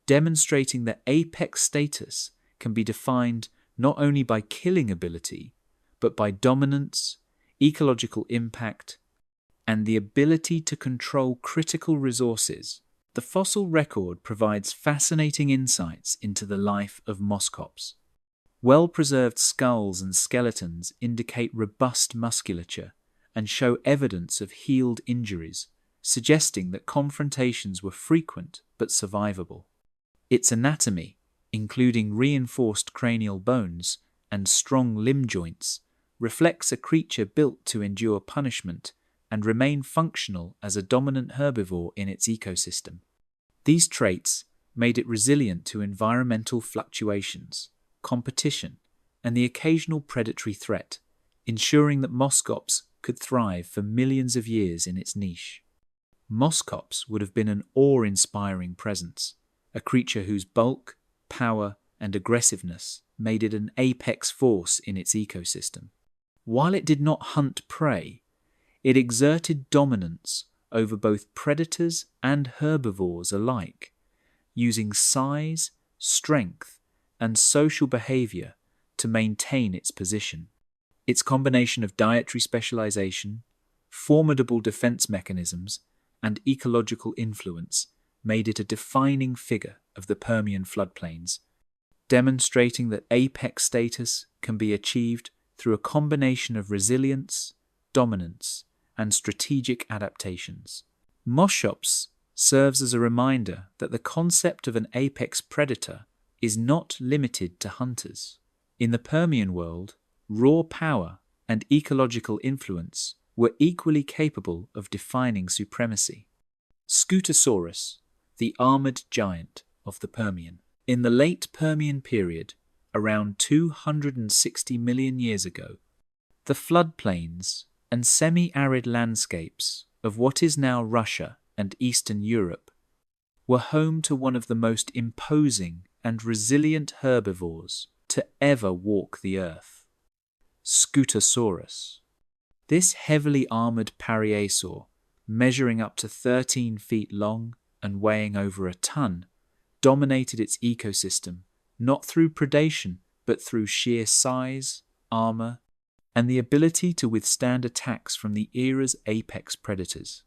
demonstrating that apex status can be defined not only by killing ability, but by dominance, ecological impact, and the ability to control critical resources. The fossil record provides fascinating insights into the life of Moschops. Well-preserved skulls and skeletons indicate robust musculature and show evidence of healed injuries, suggesting that confrontations were frequent but survivable. Its anatomy, including reinforced cranial bones and strong limb joints, reflects a creature built to endure punishment and remain functional as a dominant herbivore in its ecosystem. These traits made it resilient to environmental fluctuations, competition, and the occasional predatory threat, ensuring that moskops could thrive for millions of years in its niche. Moskops would have been an awe-inspiring presence, a creature whose bulk, power, and aggressiveness made it an apex force in its ecosystem. While it did not hunt prey, it exerted dominance over both predators and herbivores alike, using size, strength, and social behavior to maintain its position. Its combination of dietary specialization, formidable defense mechanisms, and ecological influence made it a defining figure of the Permian floodplains, demonstrating that apex status can be achieved through a combination of resilience, dominance, and strategic adaptations. Moschops serves as a reminder that the concept of an apex predator is not limited to hunters. In the Permian world, raw power and ecological influence were equally capable of defining supremacy. Scutosaurus, the armored giant of the Permian. In the late Permian period, around 260 million years ago, the floodplains and semi-arid landscapes of what is now Russia and Eastern Europe were home to one of the most imposing and resilient herbivores to ever walk the earth. Scutosaurus. This heavily armored pariesaur, measuring up to 13 feet long and weighing over a ton, dominated its ecosystem not through predation but through sheer size, armor, and the ability to withstand attacks from the era's apex predators.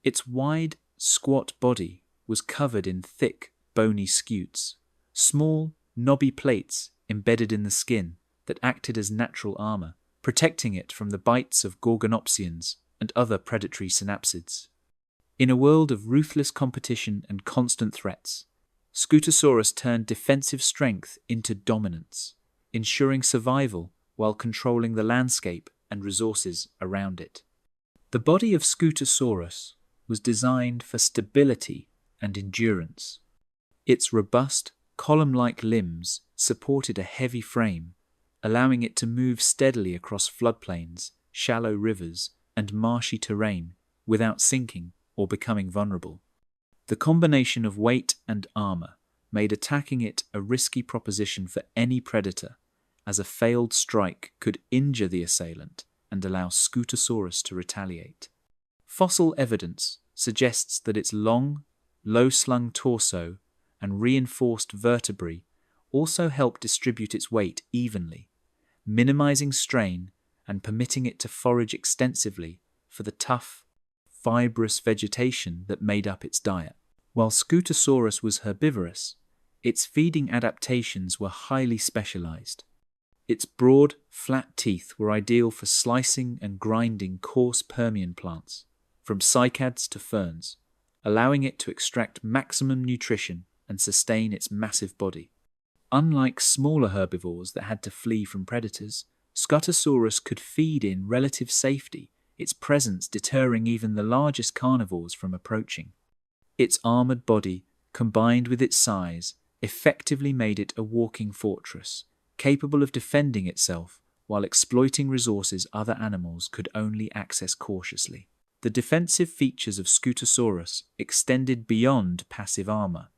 Its wide, squat body was covered in thick, bony scutes, small, knobby plates embedded in the skin that acted as natural armor, protecting it from the bites of gorgonopsians and other predatory synapsids. In a world of ruthless competition and constant threats, Scutosaurus turned defensive strength into dominance, ensuring survival while controlling the landscape and resources around it. The body of Scutosaurus was designed for stability and endurance. Its robust, column-like limbs supported a heavy frame, allowing it to move steadily across floodplains, shallow rivers, and marshy terrain without sinking or becoming vulnerable. The combination of weight and armor made attacking it a risky proposition for any predator, as a failed strike could injure the assailant and allow Scutosaurus to retaliate. Fossil evidence suggests that its long, low-slung torso and reinforced vertebrae also help distribute its weight evenly, minimizing strain and permitting it to forage extensively for the tough, fibrous vegetation that made up its diet. While Scutosaurus was herbivorous, its feeding adaptations were highly specialized. Its broad, flat teeth were ideal for slicing and grinding coarse Permian plants, from cycads to ferns, allowing it to extract maximum nutrition and sustain its massive body. Unlike smaller herbivores that had to flee from predators, Scutosaurus could feed in relative safety, its presence deterring even the largest carnivores from approaching. Its armored body, combined with its size, effectively made it a walking fortress, capable of defending itself while exploiting resources other animals could only access cautiously. The defensive features of Scutosaurus extended beyond passive armor.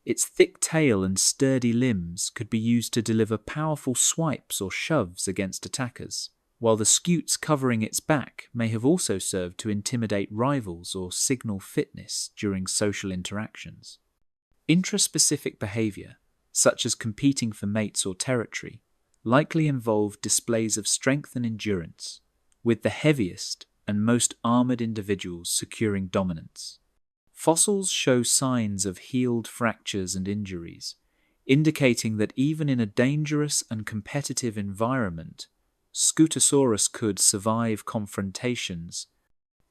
Its thick tail and sturdy limbs could be used to deliver powerful swipes or shoves against attackers, while the scutes covering its back may have also served to intimidate rivals or signal fitness during social interactions. Intraspecific behavior, such as competing for mates or territory, likely involved displays of strength and endurance, with the heaviest and most armored individuals securing dominance. Fossils show signs of healed fractures and injuries, indicating that even in a dangerous and competitive environment, Scutosaurus could survive confrontations,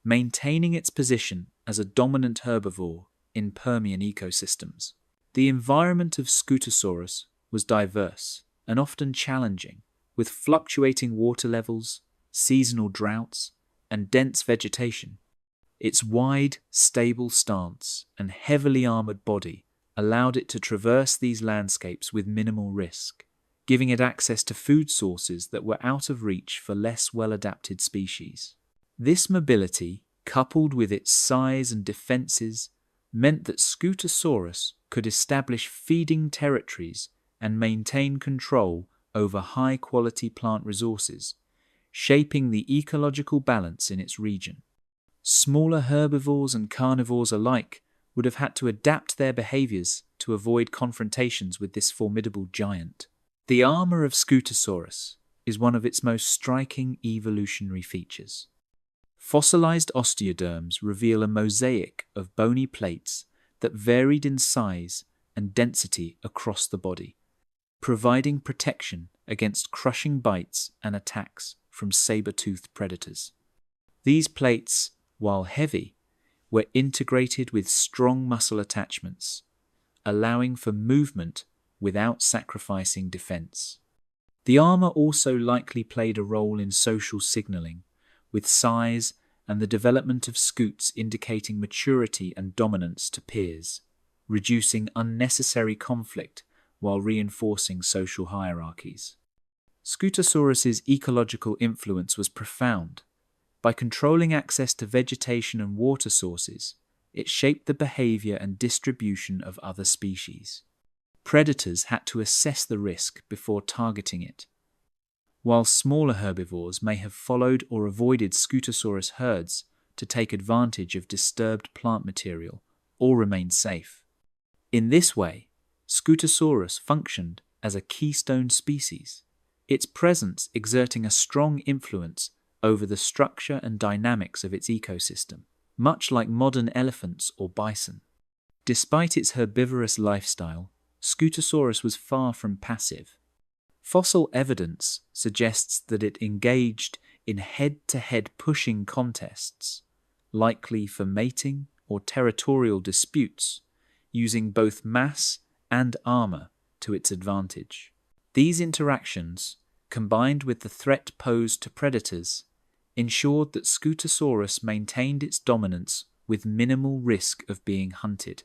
maintaining its position as a dominant herbivore in Permian ecosystems. The environment of Scutosaurus was diverse and often challenging, with fluctuating water levels, seasonal droughts, and dense vegetation. Its wide, stable stance and heavily armored body allowed it to traverse these landscapes with minimal risk, giving it access to food sources that were out of reach for less well-adapted species. This mobility, coupled with its size and defenses, meant that Scutosaurus could establish feeding territories and maintain control over high-quality plant resources, shaping the ecological balance in its region. Smaller herbivores and carnivores alike would have had to adapt their behaviors to avoid confrontations with this formidable giant. The armor of Scutosaurus is one of its most striking evolutionary features. Fossilized osteoderms reveal a mosaic of bony plates that varied in size and density across the body, providing protection against crushing bites and attacks from saber-toothed predators. These plates, while heavy, were integrated with strong muscle attachments, allowing for movement without sacrificing defense. The armor also likely played a role in social signaling, with size and the development of scutes indicating maturity and dominance to peers, reducing unnecessary conflict while reinforcing social hierarchies. Scutosaurus's ecological influence was profound. By controlling access to vegetation and water sources, it shaped the behavior and distribution of other species. Predators had to assess the risk before targeting it. While smaller herbivores may have followed or avoided Scutosaurus herds to take advantage of disturbed plant material or remain safe. In this way, Scutosaurus functioned as a keystone species, its presence exerting a strong influence over the structure and dynamics of its ecosystem, much like modern elephants or bison. Despite its herbivorous lifestyle, Scutosaurus was far from passive. Fossil evidence suggests that it engaged in head-to-head pushing contests, likely for mating or territorial disputes, using both mass and armor to its advantage. These interactions, combined with the threat posed to predators, ensured that Scutosaurus maintained its dominance with minimal risk of being hunted.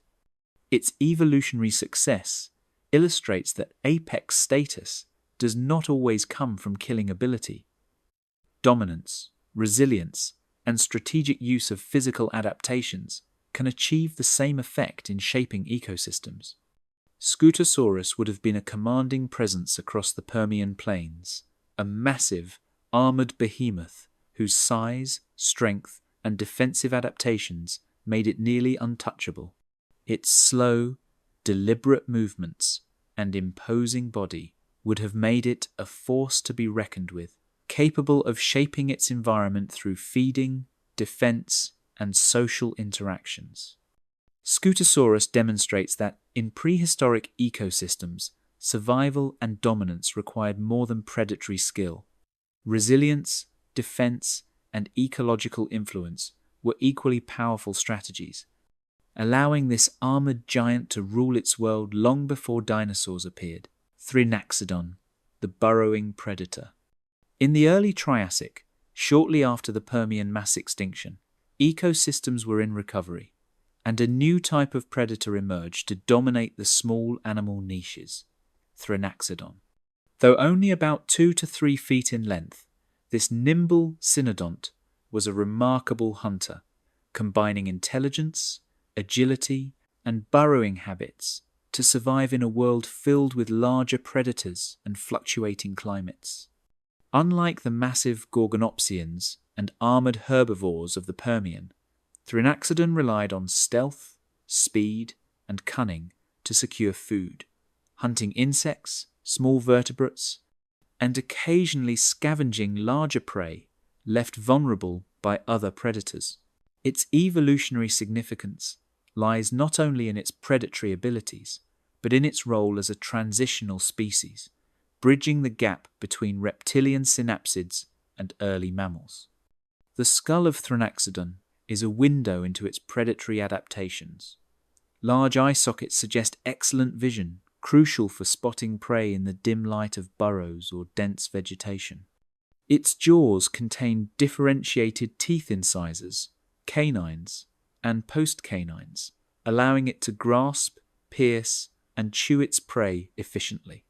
Its evolutionary success illustrates that apex status does not always come from killing ability. Dominance, resilience, and strategic use of physical adaptations can achieve the same effect in shaping ecosystems. Scutosaurus would have been a commanding presence across the Permian Plains, a massive, armored behemoth whose size, strength, and defensive adaptations made it nearly untouchable. Its slow, deliberate movements and imposing body would have made it a force to be reckoned with, capable of shaping its environment through feeding, defense, and social interactions. Scutosaurus demonstrates that, in prehistoric ecosystems, survival and dominance required more than predatory skill. Resilience, defense, and ecological influence were equally powerful strategies, allowing this armored giant to rule its world long before dinosaurs appeared. Tyrannosaurus, the burrowing predator. In the early Triassic, shortly after the Permian mass extinction, ecosystems were in recovery, and a new type of predator emerged to dominate the small animal niches, Tyrannosaurus. Though only about 2 to 3 feet in length, this nimble cynodont was a remarkable hunter, combining intelligence, agility, and burrowing habits to survive in a world filled with larger predators and fluctuating climates. Unlike the massive Gorgonopsians and armored herbivores of the Permian, Tyrannosaurus relied on stealth, speed, and cunning to secure food, hunting insects, small vertebrates, and occasionally scavenging larger prey left vulnerable by other predators. Its evolutionary significance lies not only in its predatory abilities, but in its role as a transitional species, bridging the gap between reptilian synapsids and early mammals. The skull of Tyrannosaurus is a window into its predatory adaptations. Large eye sockets suggest excellent vision, crucial for spotting prey in the dim light of burrows or dense vegetation. Its jaws contained differentiated teeth incisors, canines, and postcanines, allowing it to grasp, pierce, and chew its prey efficiently.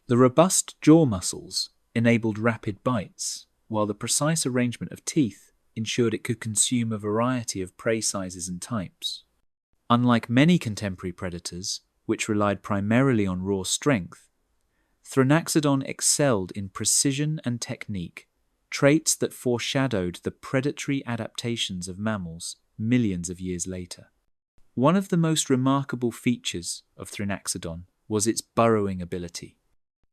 The robust jaw muscles enabled rapid bites, while the precise arrangement of teeth ensured it could consume a variety of prey sizes and types. Unlike many contemporary predators, which relied primarily on raw strength, Thrinaxodon excelled in precision and technique, traits that foreshadowed the predatory adaptations of mammals millions of years later. One of the most remarkable features of Thrinaxodon was its burrowing ability.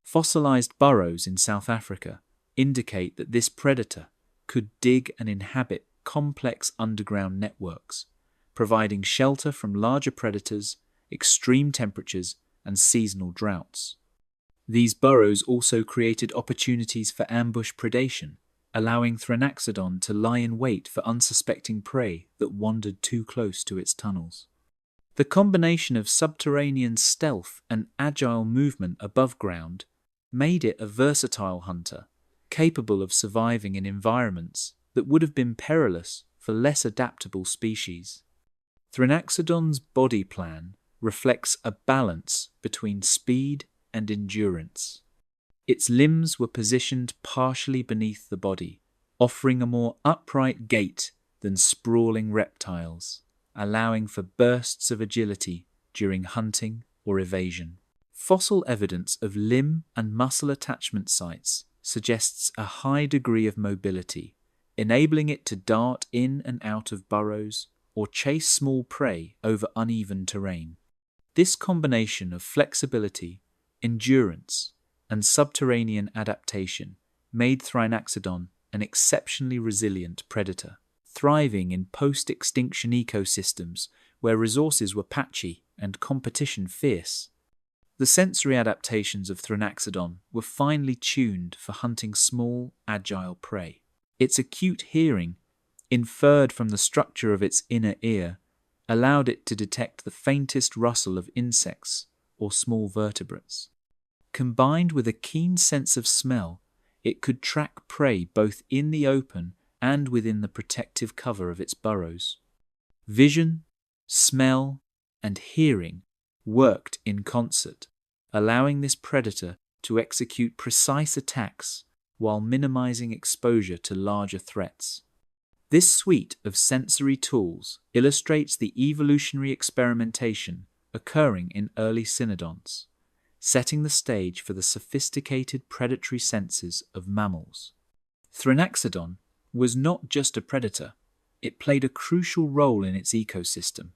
Fossilized burrows in South Africa indicate that this predator could dig and inhabit complex underground networks, providing shelter from larger predators, extreme temperatures, and seasonal droughts. These burrows also created opportunities for ambush predation, allowing Thrinaxodon to lie in wait for unsuspecting prey that wandered too close to its tunnels. The combination of subterranean stealth and agile movement above ground made it a versatile hunter, capable of surviving in environments that would have been perilous for less adaptable species. Thrinaxodon's body plan reflects a balance between speed and endurance. Its limbs were positioned partially beneath the body, offering a more upright gait than sprawling reptiles, allowing for bursts of agility during hunting or evasion. Fossil evidence of limb and muscle attachment sites suggests a high degree of mobility, enabling it to dart in and out of burrows or chase small prey over uneven terrain. This combination of flexibility, endurance, and subterranean adaptation made Thrinaxodon an exceptionally resilient predator, thriving in post-extinction ecosystems where resources were patchy and competition fierce. The sensory adaptations of Thrinaxodon were finely tuned for hunting small, agile prey. Its acute hearing, inferred from the structure of its inner ear, allowed it to detect the faintest rustle of insects or small vertebrates. Combined with a keen sense of smell, it could track prey both in the open and within the protective cover of its burrows. Vision, smell, and hearing worked in concert, allowing this predator to execute precise attacks while minimizing exposure to larger threats. This suite of sensory tools illustrates the evolutionary experimentation occurring in early cynodonts, setting the stage for the sophisticated predatory senses of mammals. Thrinaxodon was not just a predator, it played a crucial role in its ecosystem.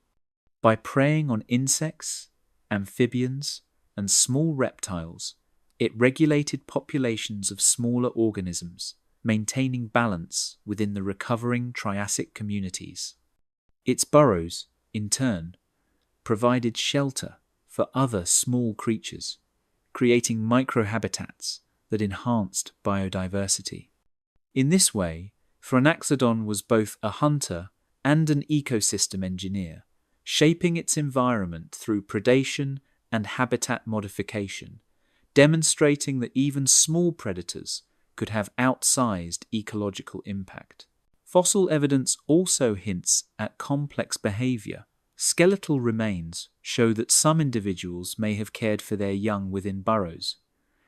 By preying on insects, amphibians, and small reptiles, it regulated populations of smaller organisms, maintaining balance within the recovering Triassic communities. Its burrows, in turn, provided shelter for other small creatures, creating microhabitats that enhanced biodiversity. In this way, Thrinaxodon was both a hunter and an ecosystem engineer, shaping its environment through predation and habitat modification, demonstrating that even small predators could have outsized ecological impact. Fossil evidence also hints at complex behavior. Skeletal remains show that some individuals may have cared for their young within burrows,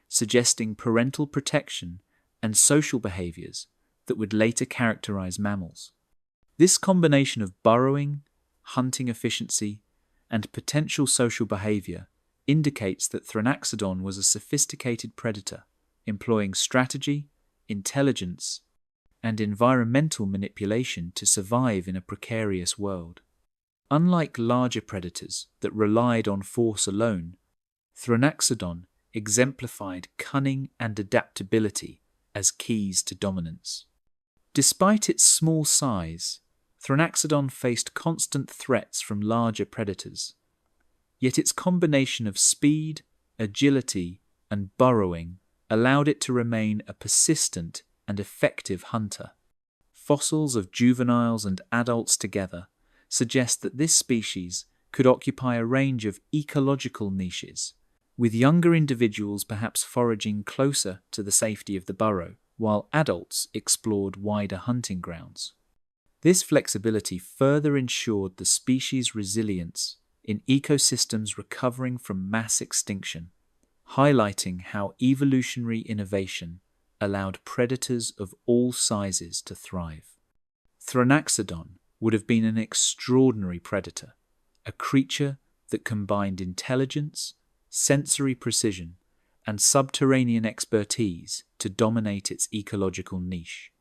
suggesting parental protection and social behaviors that would later characterize mammals. This combination of burrowing, hunting efficiency, and potential social behavior indicates that Thrinaxodon was a sophisticated predator, employing strategy, intelligence, and environmental manipulation to survive in a precarious world. Unlike larger predators that relied on force alone, Thrinaxodon exemplified cunning and adaptability as keys to dominance. Despite its small size, Thrinaxodon faced constant threats from larger predators, yet its combination of speed, agility, and burrowing allowed it to remain a persistent and effective hunter. Fossils of juveniles and adults together suggest that this species could occupy a range of ecological niches, with younger individuals perhaps foraging closer to the safety of the burrow, while adults explored wider hunting grounds. This flexibility further ensured the species' resilience in ecosystems recovering from mass extinction, highlighting how evolutionary innovation allowed predators of all sizes to thrive. Tyrannosaurus would have been an extraordinary predator, a creature that combined intelligence, sensory precision, and subterranean expertise to dominate its ecological niche.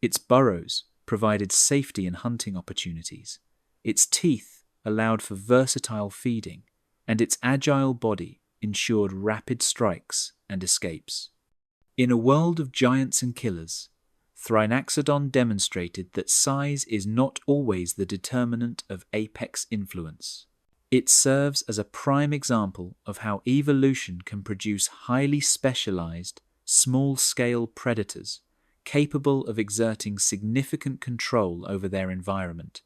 Its burrows provided safety and hunting opportunities, its teeth allowed for versatile feeding, and its agile body ensured rapid strikes and escapes. In a world of giants and killers, Tyrannosaurus demonstrated that size is not always the determinant of apex influence. It serves as a prime example of how evolution can produce highly specialized, small-scale predators capable of exerting significant control over their environment,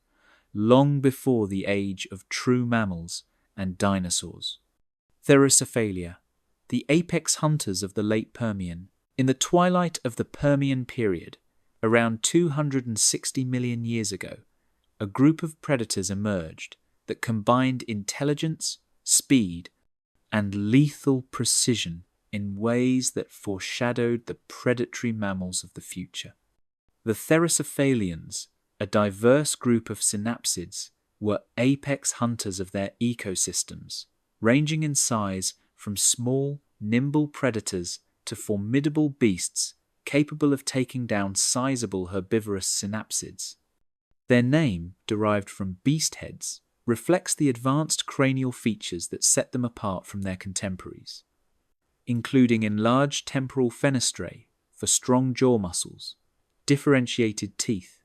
long before the age of true mammals and dinosaurs. Therapsids, the apex hunters of the late Permian. In the twilight of the Permian period, around 260 million years ago, a group of predators emerged that combined intelligence, speed, and lethal precision in ways that foreshadowed the predatory mammals of the future. The Therapsids, a diverse group of synapsids, were apex hunters of their ecosystems, ranging in size from small, nimble predators to formidable beasts capable of taking down sizable herbivorous synapsids. Their name, derived from beast heads, reflects the advanced cranial features that set them apart from their contemporaries, including enlarged temporal fenestrae for strong jaw muscles, differentiated teeth,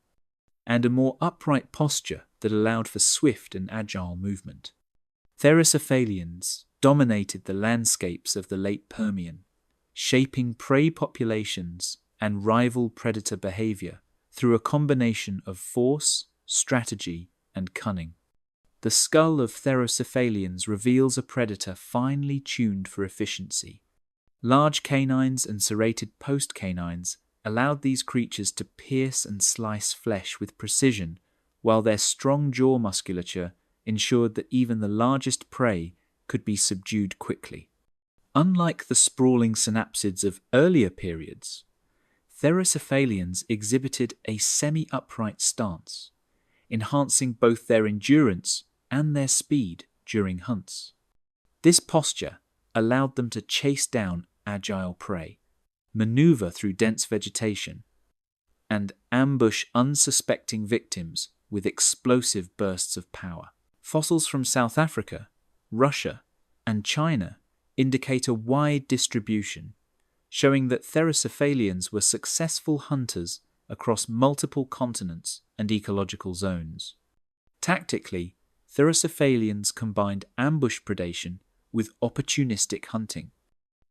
and a more upright posture that allowed for swift and agile movement. Therapsids dominated the landscapes of the late Permian, shaping prey populations and rival predator behavior through a combination of force, strategy, and cunning. The skull of Therapsids reveals a predator finely tuned for efficiency. Large canines and serrated postcanines allowed these creatures to pierce and slice flesh with precision, while their strong jaw musculature ensured that even the largest prey could be subdued quickly. Unlike the sprawling synapsids of earlier periods, Therapsids exhibited a semi-upright stance, enhancing both their endurance and their speed during hunts. This posture allowed them to chase down agile prey, maneuver through dense vegetation, and ambush unsuspecting victims with explosive bursts of power. Fossils from South Africa, Russia, and China indicate a wide distribution, showing that Therapsids were successful hunters across multiple continents and ecological zones. Tactically, Therapsids combined ambush predation with opportunistic hunting.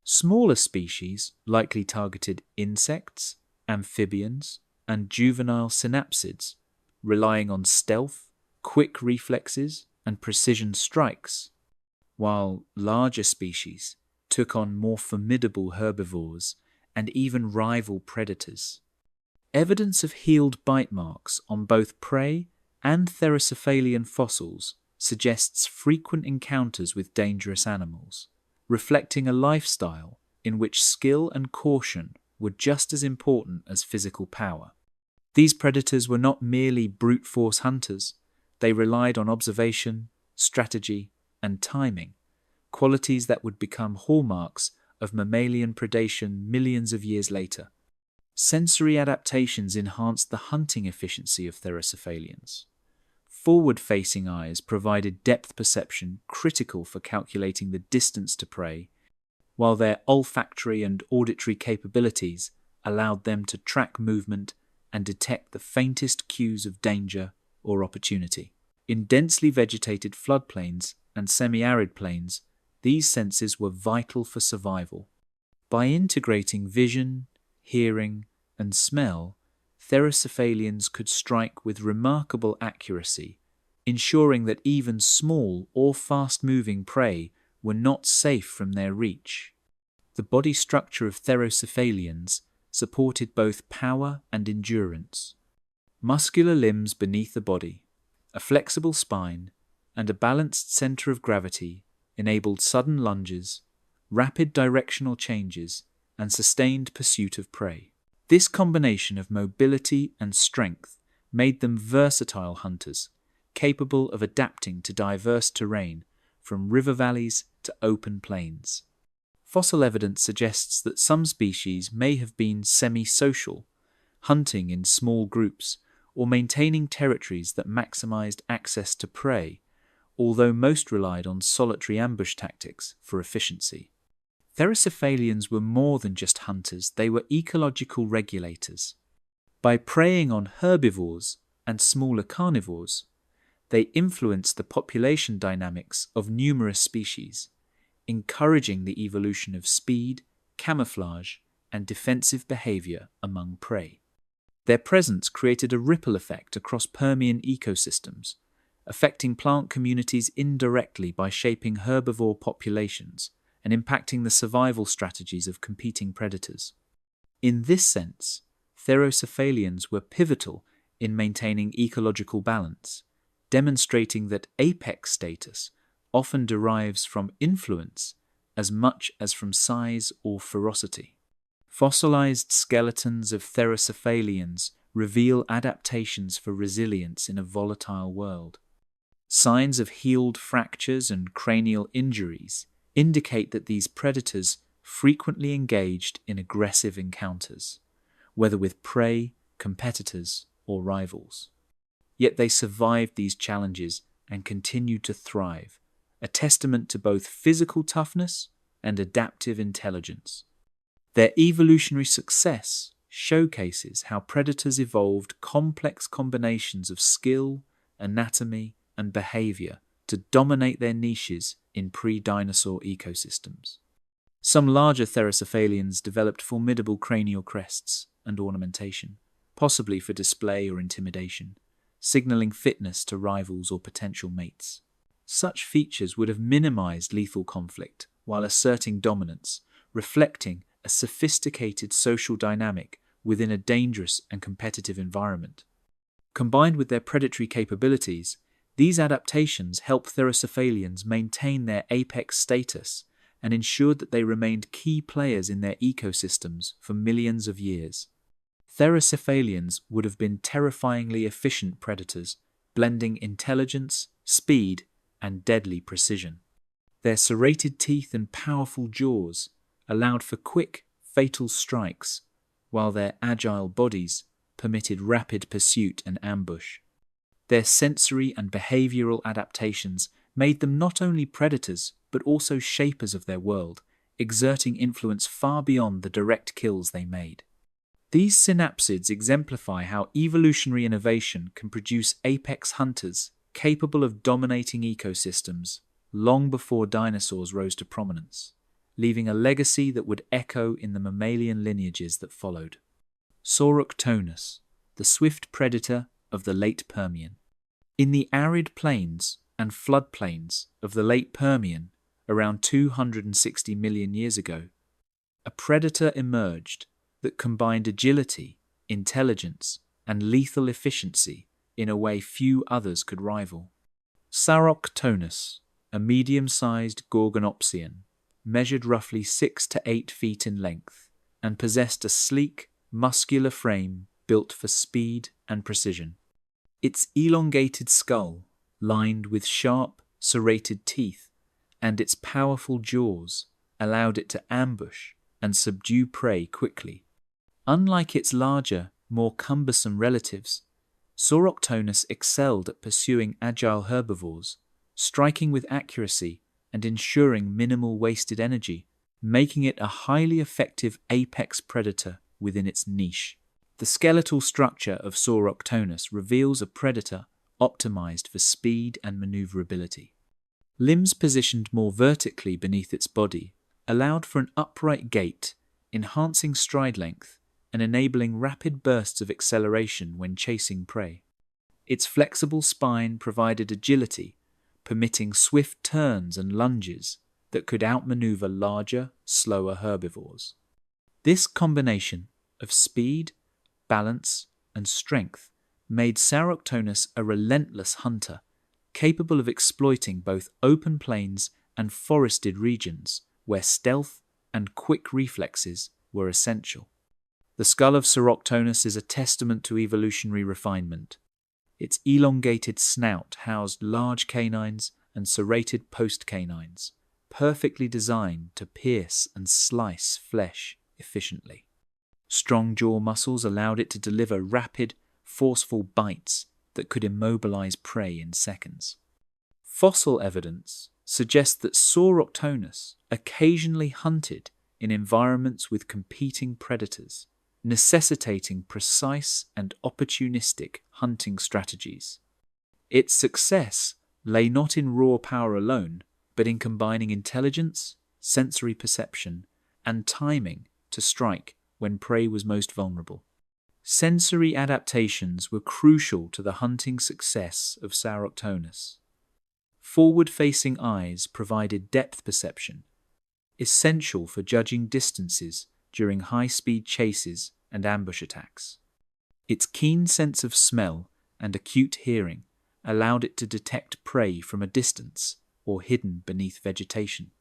Smaller species likely targeted insects, amphibians, and juvenile synapsids, relying on stealth, quick reflexes, and precision strikes, while larger species took on more formidable herbivores and even rival predators. Evidence of healed bite marks on both prey and Therapsids fossils suggests frequent encounters with dangerous animals, reflecting a lifestyle in which skill and caution were just as important as physical power. These predators were not merely brute force hunters, they relied on observation, strategy, and timing, qualities that would become hallmarks of mammalian predation millions of years later. Sensory adaptations enhanced the hunting efficiency of Therapsids. Forward-facing eyes provided depth perception critical for calculating the distance to prey, while their olfactory and auditory capabilities allowed them to track movement and detect the faintest cues of danger or opportunity. In densely vegetated floodplains and semi-arid plains, these senses were vital for survival. By integrating vision, hearing, and smell, Therapsids could strike with remarkable accuracy, ensuring that even small or fast-moving prey were not safe from their reach. The body structure of therocephalians supported both power and endurance. Muscular limbs beneath the body, a flexible spine, and a balanced center of gravity enabled sudden lunges, rapid directional changes, and sustained pursuit of prey. This combination of mobility and strength made them versatile hunters, capable of adapting to diverse terrain, from river valleys to open plains. Fossil evidence suggests that some species may have been semi-social, hunting in small groups or maintaining territories that maximized access to prey, although most relied on solitary ambush tactics for efficiency. Therocephalians were more than just hunters, they were ecological regulators. By preying on herbivores and smaller carnivores, they influenced the population dynamics of numerous species, encouraging the evolution of speed, camouflage, and defensive behavior among prey. Their presence created a ripple effect across Permian ecosystems, affecting plant communities indirectly by shaping herbivore populations and impacting the survival strategies of competing predators. In this sense, therocephalians were pivotal in maintaining ecological balance, demonstrating that apex status often derives from influence as much as from size or ferocity. Fossilized skeletons of therocephalians reveal adaptations for resilience in a volatile world. Signs of healed fractures and cranial injuries indicate that these predators frequently engaged in aggressive encounters, whether with prey, competitors, or rivals. Yet they survived these challenges and continued to thrive, a testament to both physical toughness and adaptive intelligence. Their evolutionary success showcases how predators evolved complex combinations of skill, anatomy, and behavior to dominate their niches in pre-dinosaur ecosystems. Some larger therocephalians developed formidable cranial crests and ornamentation, possibly for display or intimidation, signaling fitness to rivals or potential mates. Such features would have minimized lethal conflict while asserting dominance, reflecting a sophisticated social dynamic within a dangerous and competitive environment. Combined with their predatory capabilities, these adaptations helped therocephalians maintain their apex status and ensured that they remained key players in their ecosystems for millions of years. Therocephalians would have been terrifyingly efficient predators, blending intelligence, speed, and deadly precision. Their serrated teeth and powerful jaws allowed for quick, fatal strikes, while their agile bodies permitted rapid pursuit and ambush. Their sensory and behavioral adaptations made them not only predators but also shapers of their world, exerting influence far beyond the direct kills they made. These synapsids exemplify how evolutionary innovation can produce apex hunters capable of dominating ecosystems long before dinosaurs rose to prominence, leaving a legacy that would echo in the mammalian lineages that followed. Saber-toothed, the swift predator of the late Permian. In the arid plains and floodplains of the late Permian, around 260 million years ago, a predator emerged that combined agility, intelligence, and lethal efficiency in a way few others could rival. Saber-toothed, a medium-sized gorgonopsian, measured roughly 6 to 8 feet in length and possessed a sleek, muscular frame built for speed and precision. Its elongated skull, lined with sharp, serrated teeth, and its powerful jaws allowed it to ambush and subdue prey quickly. Unlike its larger, more cumbersome relatives, Saber-toothed excelled at pursuing agile herbivores, striking with accuracy and ensuring minimal wasted energy, making it a highly effective apex predator within its niche. The skeletal structure of Saber-toothed reveals a predator optimized for speed and maneuverability. Limbs positioned more vertically beneath its body allowed for an upright gait, enhancing stride length and enabling rapid bursts of acceleration when chasing prey. Its flexible spine provided agility, permitting swift turns and lunges, that could outmaneuver larger, slower herbivores. This combination of speed, balance, and strength made Sauroctonus a relentless hunter, capable of exploiting both open plains and forested regions where stealth and quick reflexes were essential. The skull of Sauroctonus is a testament to evolutionary refinement. Its elongated snout housed large canines and serrated postcanines, perfectly designed to pierce and slice flesh efficiently. Strong jaw muscles allowed it to deliver rapid, forceful bites that could immobilize prey in seconds. Fossil evidence suggests that Sauroctonus occasionally hunted in environments with competing predators, necessitating precise and opportunistic hunting strategies. Its success lay not in raw power alone, but in combining intelligence, sensory perception, and timing to strike when prey was most vulnerable. Sensory adaptations were crucial to the hunting success of Sauroctonus. Forward-facing eyes provided depth perception, essential for judging distances during high-speed chases and ambush attacks. Its keen sense of smell and acute hearing allowed it to detect prey from a distance or hidden beneath vegetation.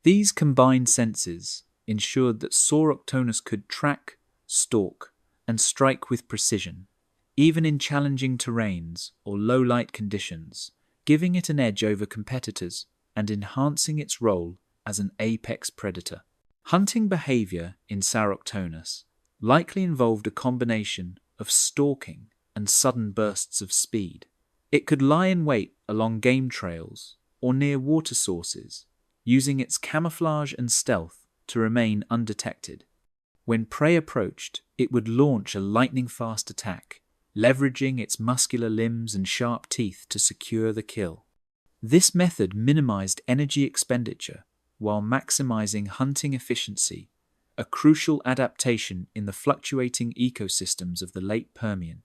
These combined senses ensured that Sauroctonus could track, stalk, and strike with precision, even in challenging terrains or low-light conditions, giving it an edge over competitors and enhancing its role as an apex predator. Hunting behavior in Sauroctonus likely involved a combination of stalking and sudden bursts of speed. It could lie in wait along game trails or near water sources, using its camouflage and stealth to remain undetected. When prey approached, it would launch a lightning-fast attack, leveraging its muscular limbs and sharp teeth to secure the kill. This method minimized energy expenditure while maximizing hunting efficiency, a crucial adaptation in the fluctuating ecosystems of the late Permian,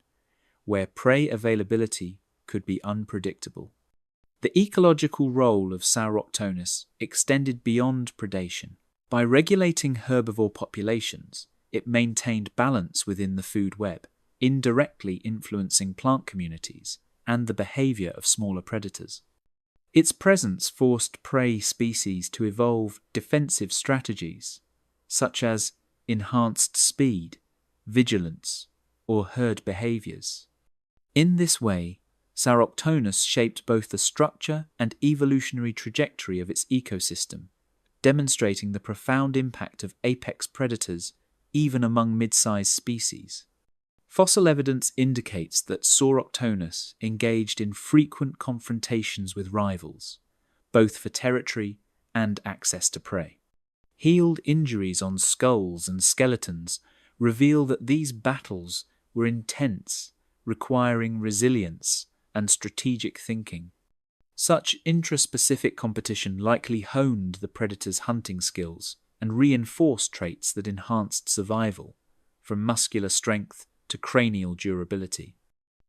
where prey availability could be unpredictable. The ecological role of Sauroctonus extended beyond predation. By regulating herbivore populations, it maintained balance within the food web, indirectly influencing plant communities and the behavior of smaller predators. Its presence forced prey species to evolve defensive strategies, such as enhanced speed, vigilance, or herd behaviors. In this way, Sauroctonus shaped both the structure and evolutionary trajectory of its ecosystem, demonstrating the profound impact of apex predators even among mid-sized species. Fossil evidence indicates that Sauroctonus engaged in frequent confrontations with rivals, both for territory and access to prey. Healed injuries on skulls and skeletons reveal that these battles were intense, requiring resilience and strategic thinking. Such intraspecific competition likely honed the predator's hunting skills and reinforced traits that enhanced survival, from muscular strength to cranial durability.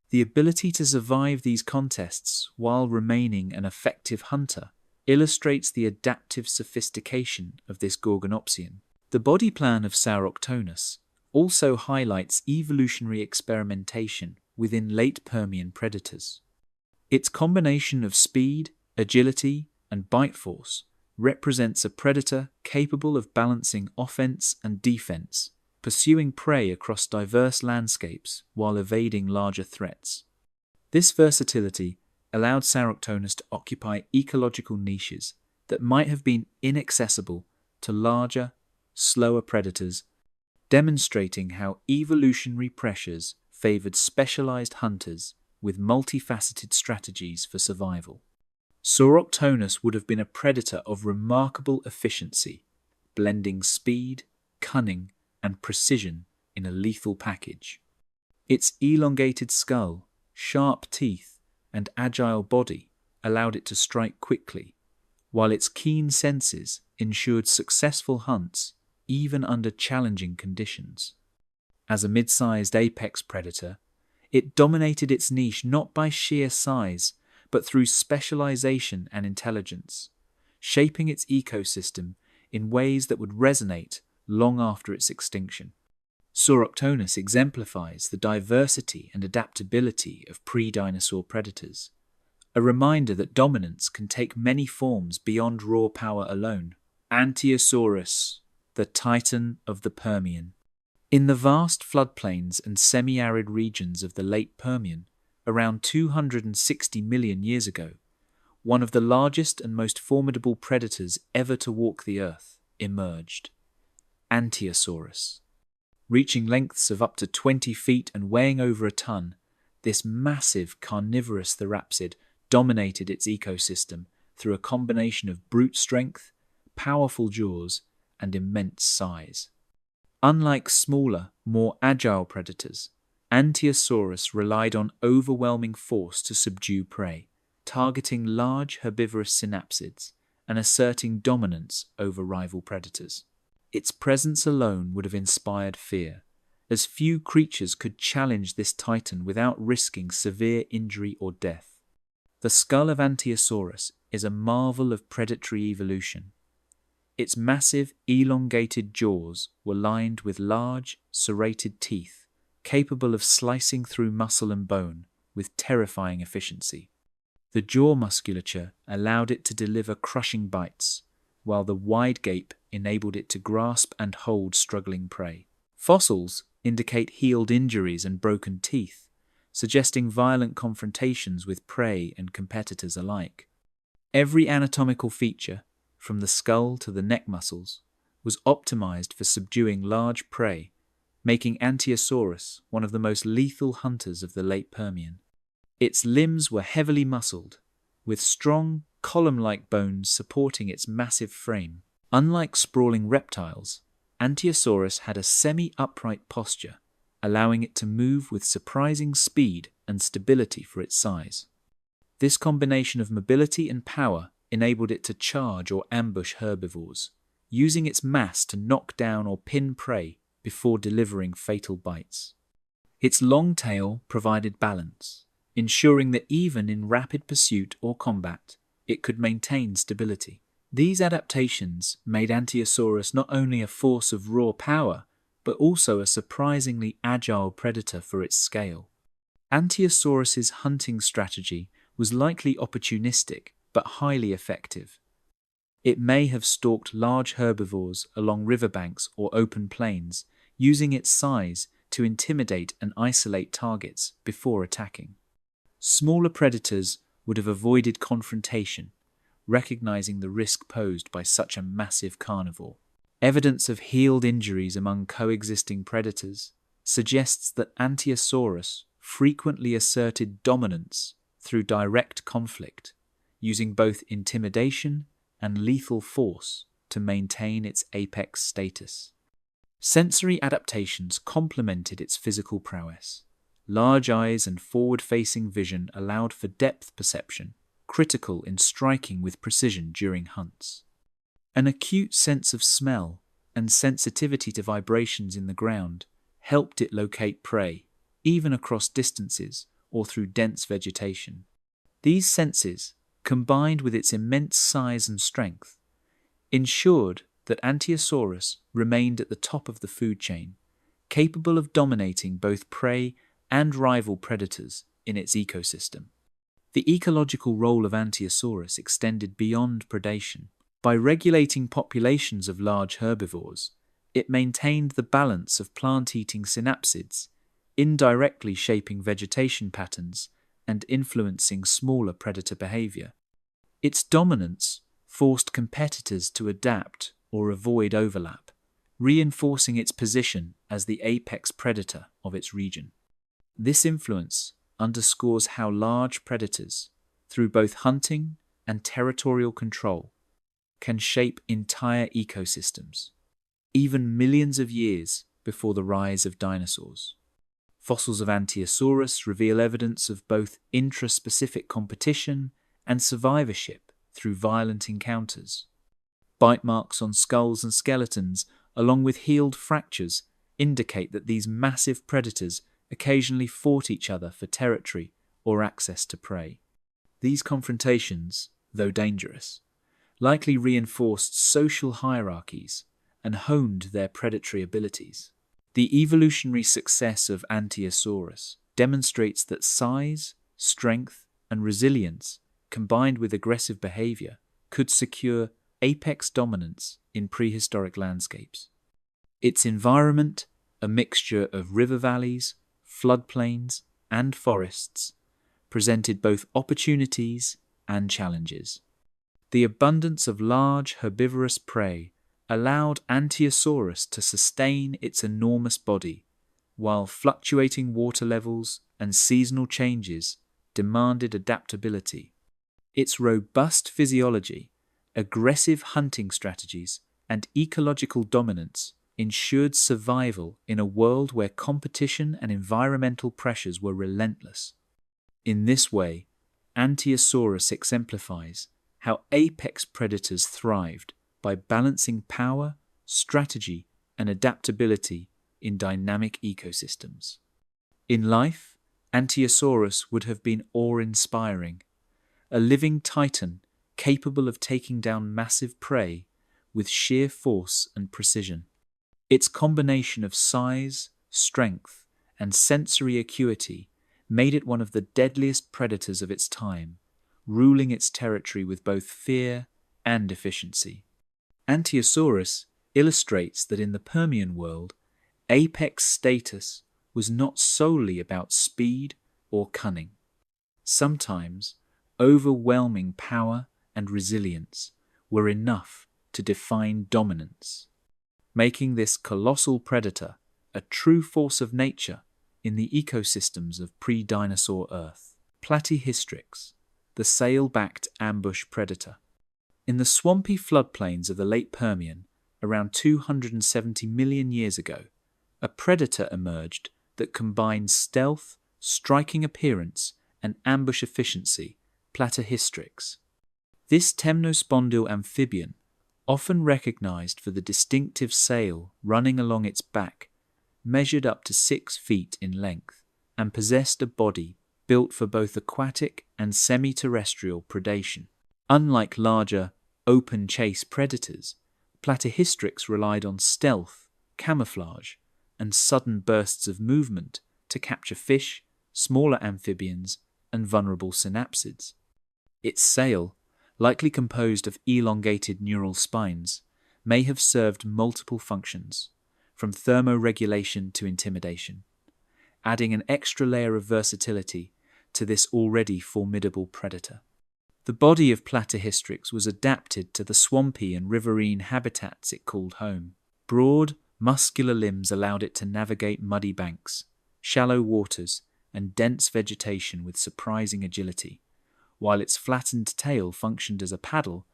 The ability to survive these contests while remaining an effective hunter illustrates the adaptive sophistication of this Gorgonopsian. The body plan of Sauroctonus also highlights evolutionary experimentation within late Permian predators. Its combination of speed, agility, and bite force represents a predator capable of balancing offense and defense, pursuing prey across diverse landscapes while evading larger threats. This versatility allowed Sauroctonus to occupy ecological niches that might have been inaccessible to larger, slower predators, demonstrating how evolutionary pressures favored specialized hunters with multifaceted strategies for survival. Sauroctonus would have been a predator of remarkable efficiency, blending speed, cunning, and precision in a lethal package. Its elongated skull, sharp teeth, and agile body allowed it to strike quickly, while its keen senses ensured successful hunts even under challenging conditions. As a mid-sized apex predator, it dominated its niche not by sheer size, but through specialization and intelligence, shaping its ecosystem in ways that would resonate long after its extinction. Sauroptonus exemplifies the diversity and adaptability of pre-dinosaur predators, a reminder that dominance can take many forms beyond raw power alone. Ankylosaurus, the titan of the Permian. In the vast floodplains and semi-arid regions of the late Permian, around 260 million years ago, one of the largest and most formidable predators ever to walk the earth emerged. Ankylosaurus. Reaching lengths of up to 20 feet and weighing over a ton, this massive carnivorous therapsid dominated its ecosystem through a combination of brute strength, powerful jaws, and immense size. Unlike smaller, more agile predators, Ankylosaurus relied on overwhelming force to subdue prey, targeting large herbivorous synapsids and asserting dominance over rival predators. Its presence alone would have inspired fear, as few creatures could challenge this titan without risking severe injury or death. The skull of Ankylosaurus is a marvel of predatory evolution. Its massive, elongated jaws were lined with large, serrated teeth, capable of slicing through muscle and bone with terrifying efficiency. The jaw musculature allowed it to deliver crushing bites, while the wide gape enabled it to grasp and hold struggling prey. Fossils indicate healed injuries and broken teeth, suggesting violent confrontations with prey and competitors alike. Every anatomical feature, from the skull to the neck muscles, was optimized for subduing large prey, making Ankylosaurus one of the most lethal hunters of the late Permian. Its limbs were heavily muscled, with strong, column-like bones supporting its massive frame. Unlike sprawling reptiles, Ankylosaurus had a semi-upright posture, allowing it to move with surprising speed and stability for its size. This combination of mobility and power enabled it to charge or ambush herbivores, using its mass to knock down or pin prey before delivering fatal bites. Its long tail provided balance, ensuring that even in rapid pursuit or combat, it could maintain stability. These adaptations made Ankylosaurus not only a force of raw power, but also a surprisingly agile predator for its scale. Ankylosaurus's hunting strategy was likely opportunistic, but highly effective. It may have stalked large herbivores along riverbanks or open plains, using its size to intimidate and isolate targets before attacking. Smaller predators would have avoided confrontation, recognizing the risk posed by such a massive carnivore. Evidence of healed injuries among coexisting predators suggests that Ankylosaurus frequently asserted dominance through direct conflict, using both intimidation and lethal force to maintain its apex status. Sensory adaptations complemented its physical prowess. Large eyes and forward-facing vision allowed for depth perception, critical in striking with precision during hunts. An acute sense of smell and sensitivity to vibrations in the ground helped it locate prey, even across distances or through dense vegetation. These senses, combined with its immense size and strength, ensured that Ankylosaurus remained at the top of the food chain, capable of dominating both prey and rival predators in its ecosystem. The ecological role of Ankylosaurus extended beyond predation. By regulating populations of large herbivores, it maintained the balance of plant-eating synapsids, indirectly shaping vegetation patterns and influencing smaller predator behavior. Its dominance forced competitors to adapt or avoid overlap, reinforcing its position as the apex predator of its region. This influence underscores how large predators, through both hunting and territorial control, can shape entire ecosystems, even millions of years before the rise of dinosaurs. Fossils of Ankylosaurus reveal evidence of both intraspecific competition and survivorship through violent encounters. Bite marks on skulls and skeletons, along with healed fractures, indicate that these massive predators occasionally fought each other for territory or access to prey. These confrontations, though dangerous, likely reinforced social hierarchies and honed their predatory abilities. The evolutionary success of Ankylosaurus demonstrates that size, strength, and resilience, combined with aggressive behavior, could secure apex dominance in prehistoric landscapes. Its environment, a mixture of river valleys, floodplains, and forests, presented both opportunities and challenges. The abundance of large herbivorous prey allowed Ankylosaurus to sustain its enormous body, while fluctuating water levels and seasonal changes demanded adaptability. Its robust physiology, aggressive hunting strategies, and ecological dominance ensured survival in a world where competition and environmental pressures were relentless. In this way, Ankylosaurus exemplifies how apex predators thrived by balancing power, strategy, and adaptability in dynamic ecosystems. In life, Ankylosaurus would have been awe-inspiring, a living titan capable of taking down massive prey with sheer force and precision. Its combination of size, strength, and sensory acuity made it one of the deadliest predators of its time, ruling its territory with both fear and efficiency. Ankylosaurus illustrates that in the Permian world, apex status was not solely about speed or cunning. Sometimes, overwhelming power and resilience were enough to define dominance, making this colossal predator a true force of nature in the ecosystems of pre-dinosaur Earth. Platyhystrix, the sail-backed ambush predator. In the swampy floodplains of the late Permian, around 270 million years ago, a predator emerged that combined stealth, striking appearance, and ambush efficiency, Platyhystrix. This temnospondyle amphibian, often recognized for the distinctive sail running along its back, measured up to 6 feet in length and possessed a body built for both aquatic and semi-terrestrial predation. Unlike larger, open-chase predators, Platyhystrix relied on stealth, camouflage, and sudden bursts of movement to capture fish, smaller amphibians, and vulnerable synapsids. Its sail, likely composed of elongated neural spines, may have served multiple functions, from thermoregulation to intimidation, adding an extra layer of versatility to this already formidable predator. The body of Platyhystrix was adapted to the swampy and riverine habitats it called home. Broad, muscular limbs allowed it to navigate muddy banks, shallow waters, and dense vegetation with surprising agility, while its flattened tail functioned as a paddle,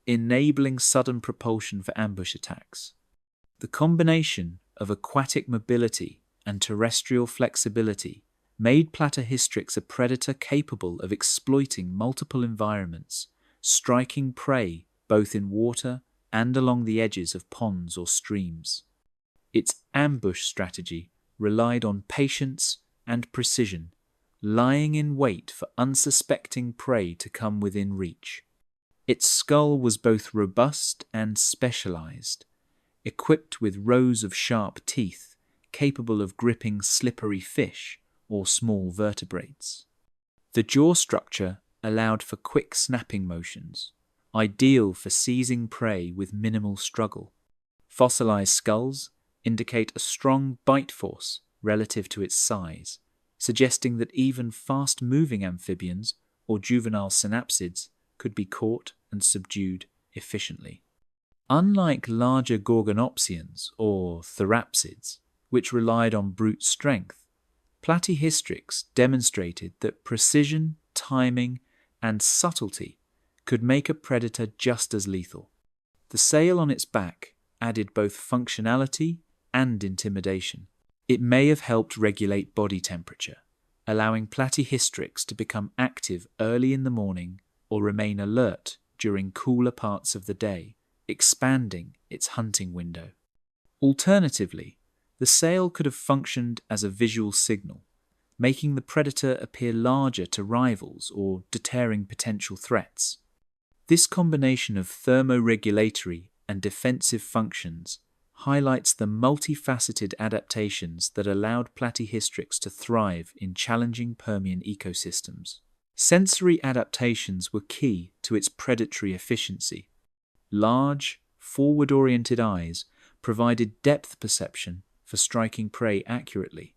enabling sudden propulsion for ambush attacks. The combination of aquatic mobility and terrestrial flexibility made Platyhystrix a predator capable of exploiting multiple environments, striking prey both in water and along the edges of ponds or streams. Its ambush strategy relied on patience and precision, lying in wait for unsuspecting prey to come within reach. Its skull was both robust and specialized, equipped with rows of sharp teeth capable of gripping slippery fish or small vertebrates. The jaw structure allowed for quick snapping motions, ideal for seizing prey with minimal struggle. Fossilized skulls indicate a strong bite force relative to its size, suggesting that even fast-moving amphibians or juvenile synapsids could be caught and subdued efficiently. Unlike larger gorgonopsians or therapsids, which relied on brute strength, Platyhystrix demonstrated that precision, timing, and subtlety could make a predator just as lethal. The sail on its back added both functionality and intimidation. It may have helped regulate body temperature, allowing Platyhystrix to become active early in the morning or remain alert during cooler parts of the day, expanding its hunting window. Alternatively, the sail could have functioned as a visual signal, making the predator appear larger to rivals or deterring potential threats. This combination of thermoregulatory and defensive functions highlights the multifaceted adaptations that allowed Platyhystrix to thrive in challenging Permian ecosystems. Sensory adaptations were key to its predatory efficiency. Large, forward-oriented eyes provided depth perception for striking prey accurately,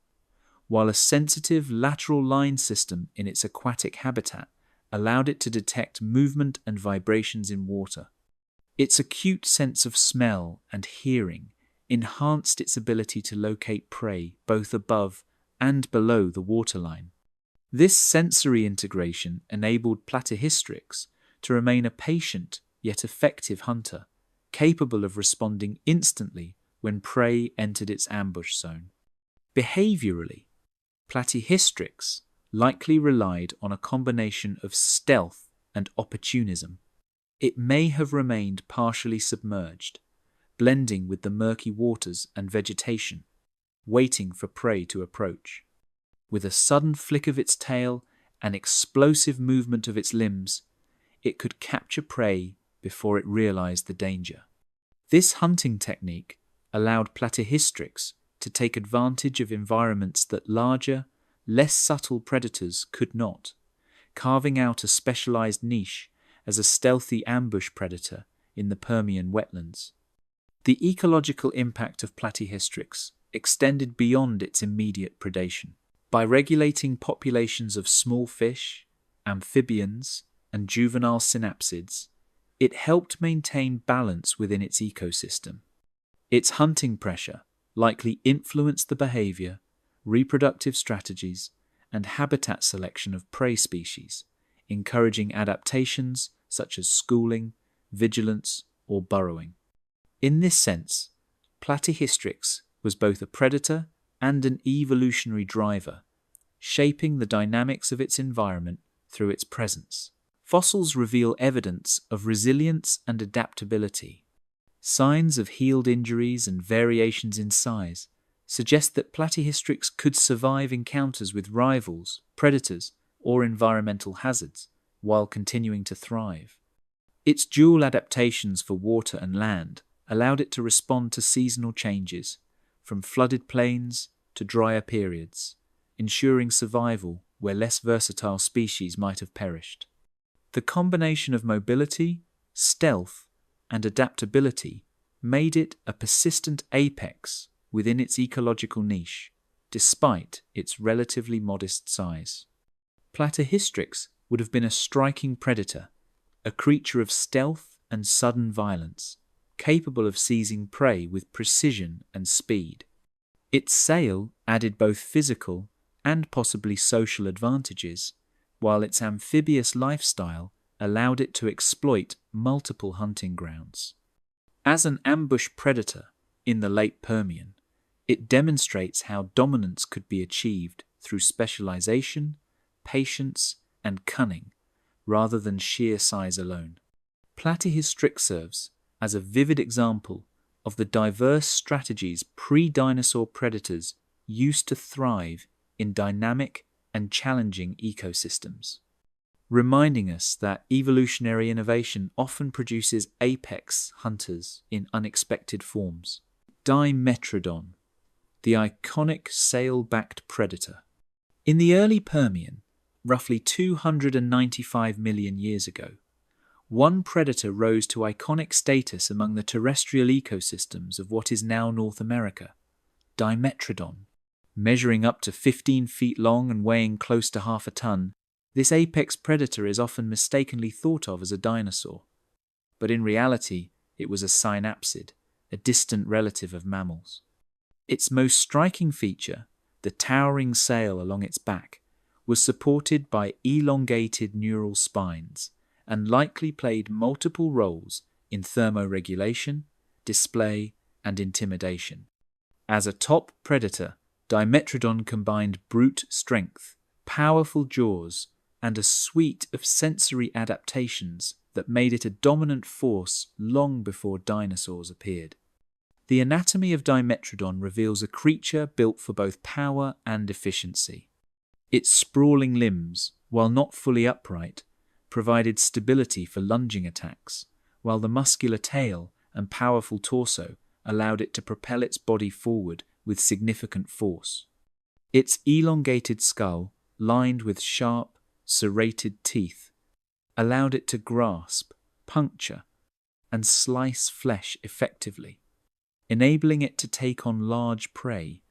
while a sensitive lateral line system in its aquatic habitat allowed it to detect movement and vibrations in water. Its acute sense of smell and hearing enhanced its ability to locate prey both above and below the waterline. This sensory integration enabled Platyhystrix to remain a patient yet effective hunter, capable of responding instantly when prey entered its ambush zone. Behaviorally, Platyhystrix likely relied on a combination of stealth and opportunism. It may have remained partially submerged, blending with the murky waters and vegetation, waiting for prey to approach. With a sudden flick of its tail and explosive movement of its limbs, it could capture prey before it realized the danger. This hunting technique allowed Platyhystrix to take advantage of environments that larger, less subtle predators could not, carving out a specialized niche as a stealthy ambush predator in the Permian wetlands. The ecological impact of Platyhystrix extended beyond its immediate predation. By regulating populations of small fish, amphibians, and juvenile synapsids, it helped maintain balance within its ecosystem. Its hunting pressure likely influenced the behavior, reproductive strategies, and habitat selection of prey species, encouraging adaptations such as schooling, vigilance, or burrowing. In this sense, Platyhystrix was both a predator and an evolutionary driver, shaping the dynamics of its environment through its presence. Fossils reveal evidence of resilience and adaptability. Signs of healed injuries and variations in size suggest that Platyhystrix could survive encounters with rivals, predators, or environmental hazards while continuing to thrive. Its dual adaptations for water and land allowed it to respond to seasonal changes, from flooded plains to drier periods, ensuring survival where less versatile species might have perished. The combination of mobility, stealth, and adaptability made it a persistent apex within its ecological niche, despite its relatively modest size. Platyhystrix would have been a striking predator, a creature of stealth and sudden violence, capable of seizing prey with precision and speed. Its sail added both physical and possibly social advantages, while its amphibious lifestyle allowed it to exploit multiple hunting grounds. As an ambush predator in the late Permian, it demonstrates how dominance could be achieved through specialization, patience, and cunning, rather than sheer size alone. Platyhystrix serves as a vivid example of the diverse strategies pre-dinosaur predators used to thrive in dynamic and challenging ecosystems, reminding us that evolutionary innovation often produces apex hunters in unexpected forms. Dimetrodon, the iconic sail-backed predator. In the early Permian, roughly 295 million years ago, one predator rose to iconic status among the terrestrial ecosystems of what is now North America, Dimetrodon. Measuring up to 15 feet long and weighing close to half a ton, this apex predator is often mistakenly thought of as a dinosaur. But in reality, it was a synapsid, a distant relative of mammals. Its most striking feature, the towering sail along its back, was supported by elongated neural spines and likely played multiple roles in thermoregulation, display, and intimidation. As a top predator, Dimetrodon combined brute strength, powerful jaws, and a suite of sensory adaptations that made it a dominant force long before dinosaurs appeared. The anatomy of Dimetrodon reveals a creature built for both power and efficiency. Its sprawling limbs, while not fully upright, provided stability for lunging attacks, while the muscular tail and powerful torso allowed it to propel its body forward with significant force. Its elongated skull, lined with sharp, serrated teeth, allowed it to grasp, puncture, and slice flesh effectively, enabling it to take on large prey,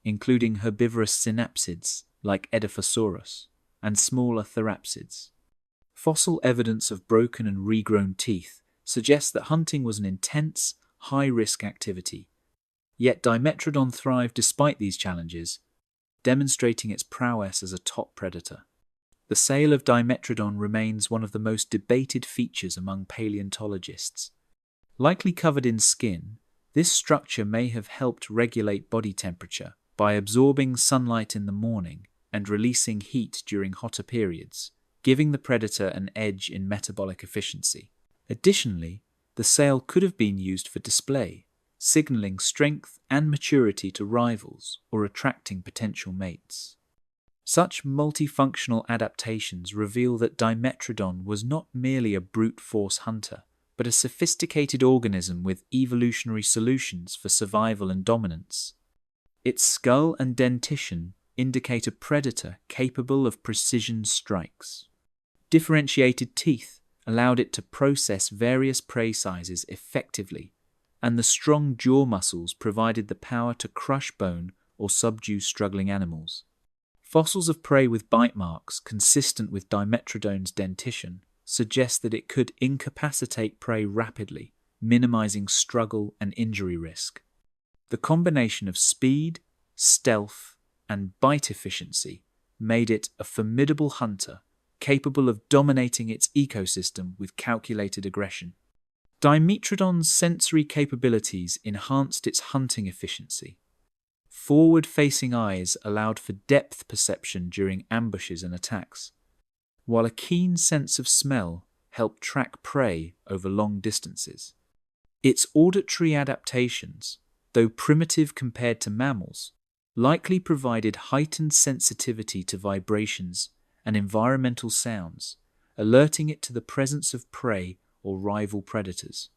including herbivorous synapsids like Edaphosaurus and smaller therapsids. Fossil evidence of broken and regrown teeth suggests that hunting was an intense, high-risk activity. Yet Dimetrodon thrived despite these challenges, demonstrating its prowess as a top predator. The sale of Dimetrodon remains one of the most debated features among paleontologists. Likely covered in skin, this structure may have helped regulate body temperature by absorbing sunlight in the morning and releasing heat during hotter periods, giving the predator an edge in metabolic efficiency. Additionally, the sail could have been used for display, signaling strength and maturity to rivals or attracting potential mates. Such multifunctional adaptations reveal that Dimetrodon was not merely a brute force hunter, but a sophisticated organism with evolutionary solutions for survival and dominance. Its skull and dentition indicate a predator capable of precision strikes. Differentiated teeth allowed it to process various prey sizes effectively, and the strong jaw muscles provided the power to crush bone or subdue struggling animals. Fossils of prey with bite marks consistent with Dimetrodon's dentition suggest that it could incapacitate prey rapidly, minimizing struggle and injury risk. The combination of speed, stealth, and bite efficiency made it a formidable hunter, capable of dominating its ecosystem with calculated aggression. Dimetrodon's sensory capabilities enhanced its hunting efficiency. Forward-facing eyes allowed for depth perception during ambushes and attacks, while a keen sense of smell helped track prey over long distances. Its auditory adaptations, though primitive compared to mammals, likely provided heightened sensitivity to vibrations and environmental sounds, alerting it to the presence of prey or rival predators.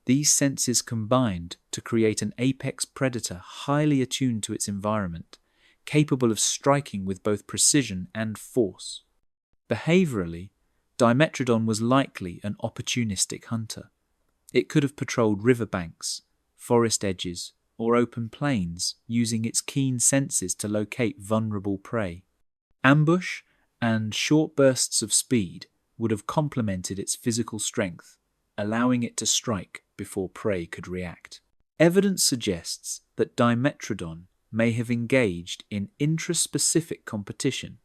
These senses combined to create an apex predator highly attuned to its environment, capable of striking with both precision and force. Behaviorally, Dimetrodon was likely an opportunistic hunter. It could have patrolled riverbanks, forest edges, or open plains, using its keen senses to locate vulnerable prey. Ambush and short bursts of speed would have complemented its physical strength, allowing it to strike before prey could react. Evidence suggests that Dimetrodon may have engaged in intraspecific competition,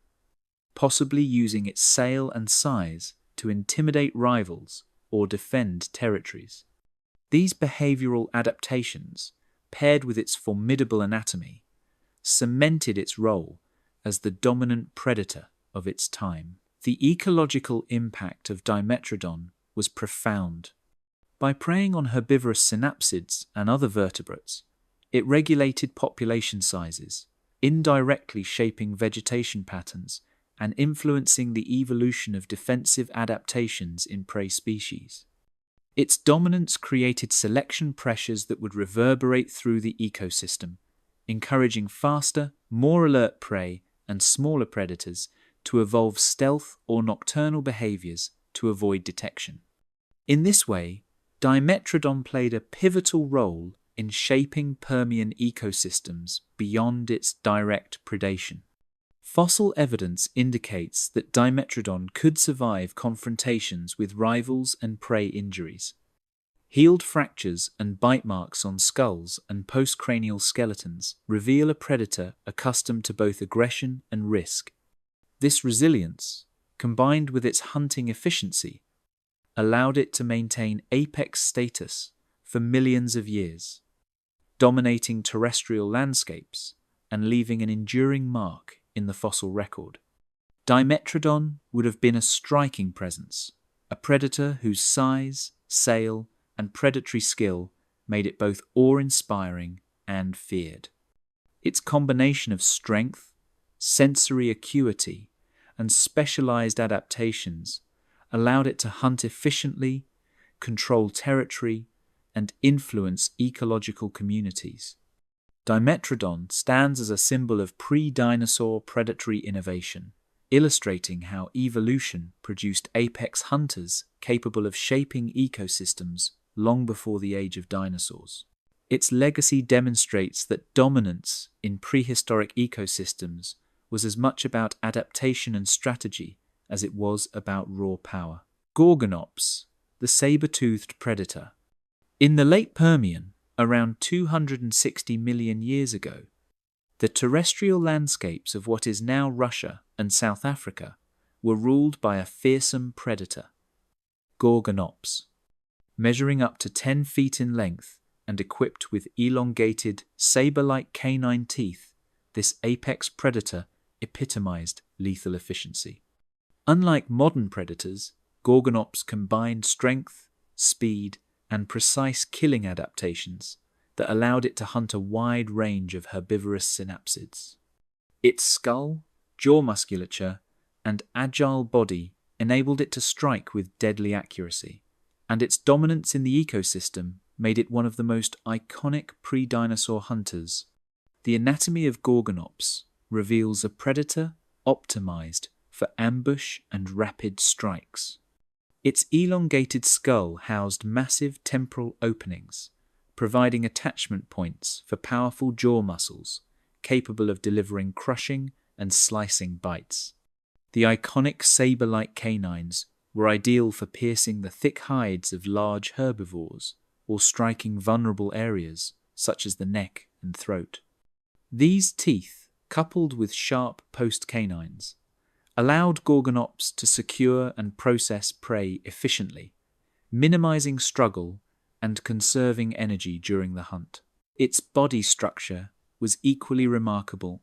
possibly using its sail and size to intimidate rivals or defend territories. These behavioral adaptations, paired with its formidable anatomy, cemented its role as the dominant predator of its time. The ecological impact of Dimetrodon was profound. By preying on herbivorous synapsids and other vertebrates, it regulated population sizes, indirectly shaping vegetation patterns and influencing the evolution of defensive adaptations in prey species. Its dominance created selection pressures that would reverberate through the ecosystem, encouraging faster, more alert prey and smaller predators to evolve stealth or nocturnal behaviors to avoid detection. In this way, Dimetrodon played a pivotal role in shaping Permian ecosystems beyond its direct predation. Fossil evidence indicates that Dimetrodon could survive confrontations with rivals and prey injuries. Healed fractures and bite marks on skulls and postcranial skeletons reveal a predator accustomed to both aggression and risk. This resilience, combined with its hunting efficiency, allowed it to maintain apex status for millions of years, dominating terrestrial landscapes and leaving an enduring mark in the fossil record. Dimetrodon would have been a striking presence, a predator whose size, sail, and predatory skill made it both awe-inspiring and feared. Its combination of strength, sensory acuity, and specialized adaptations allowed it to hunt efficiently, control territory, and influence ecological communities. Dimetrodon stands as a symbol of pre-dinosaur predatory innovation, illustrating how evolution produced apex hunters capable of shaping ecosystems long before the age of dinosaurs. Its legacy demonstrates that dominance in prehistoric ecosystems was as much about adaptation and strategy as it was about raw power. Gorgonops, the saber-toothed predator. In the late Permian, around 260 million years ago, the terrestrial landscapes of what is now Russia and South Africa were ruled by a fearsome predator, Gorgonops. Measuring up to 10 feet in length and equipped with elongated, saber-like canine teeth, this apex predator epitomized lethal efficiency. Unlike modern predators, Gorgonops combined strength, speed, and precise killing adaptations that allowed it to hunt a wide range of herbivorous synapsids. Its skull, jaw musculature, and agile body enabled it to strike with deadly accuracy, and its dominance in the ecosystem made it one of the most iconic pre-dinosaur hunters. The anatomy of Gorgonops reveals a predator optimized for ambush and rapid strikes. Its elongated skull housed massive temporal openings, providing attachment points for powerful jaw muscles capable of delivering crushing and slicing bites. The iconic saber-like canines were ideal for piercing the thick hides of large herbivores or striking vulnerable areas such as the neck and throat. These teeth, coupled with sharp post-canines, allowed Gorgonops to secure and process prey efficiently, minimizing struggle and conserving energy during the hunt. Its body structure was equally remarkable.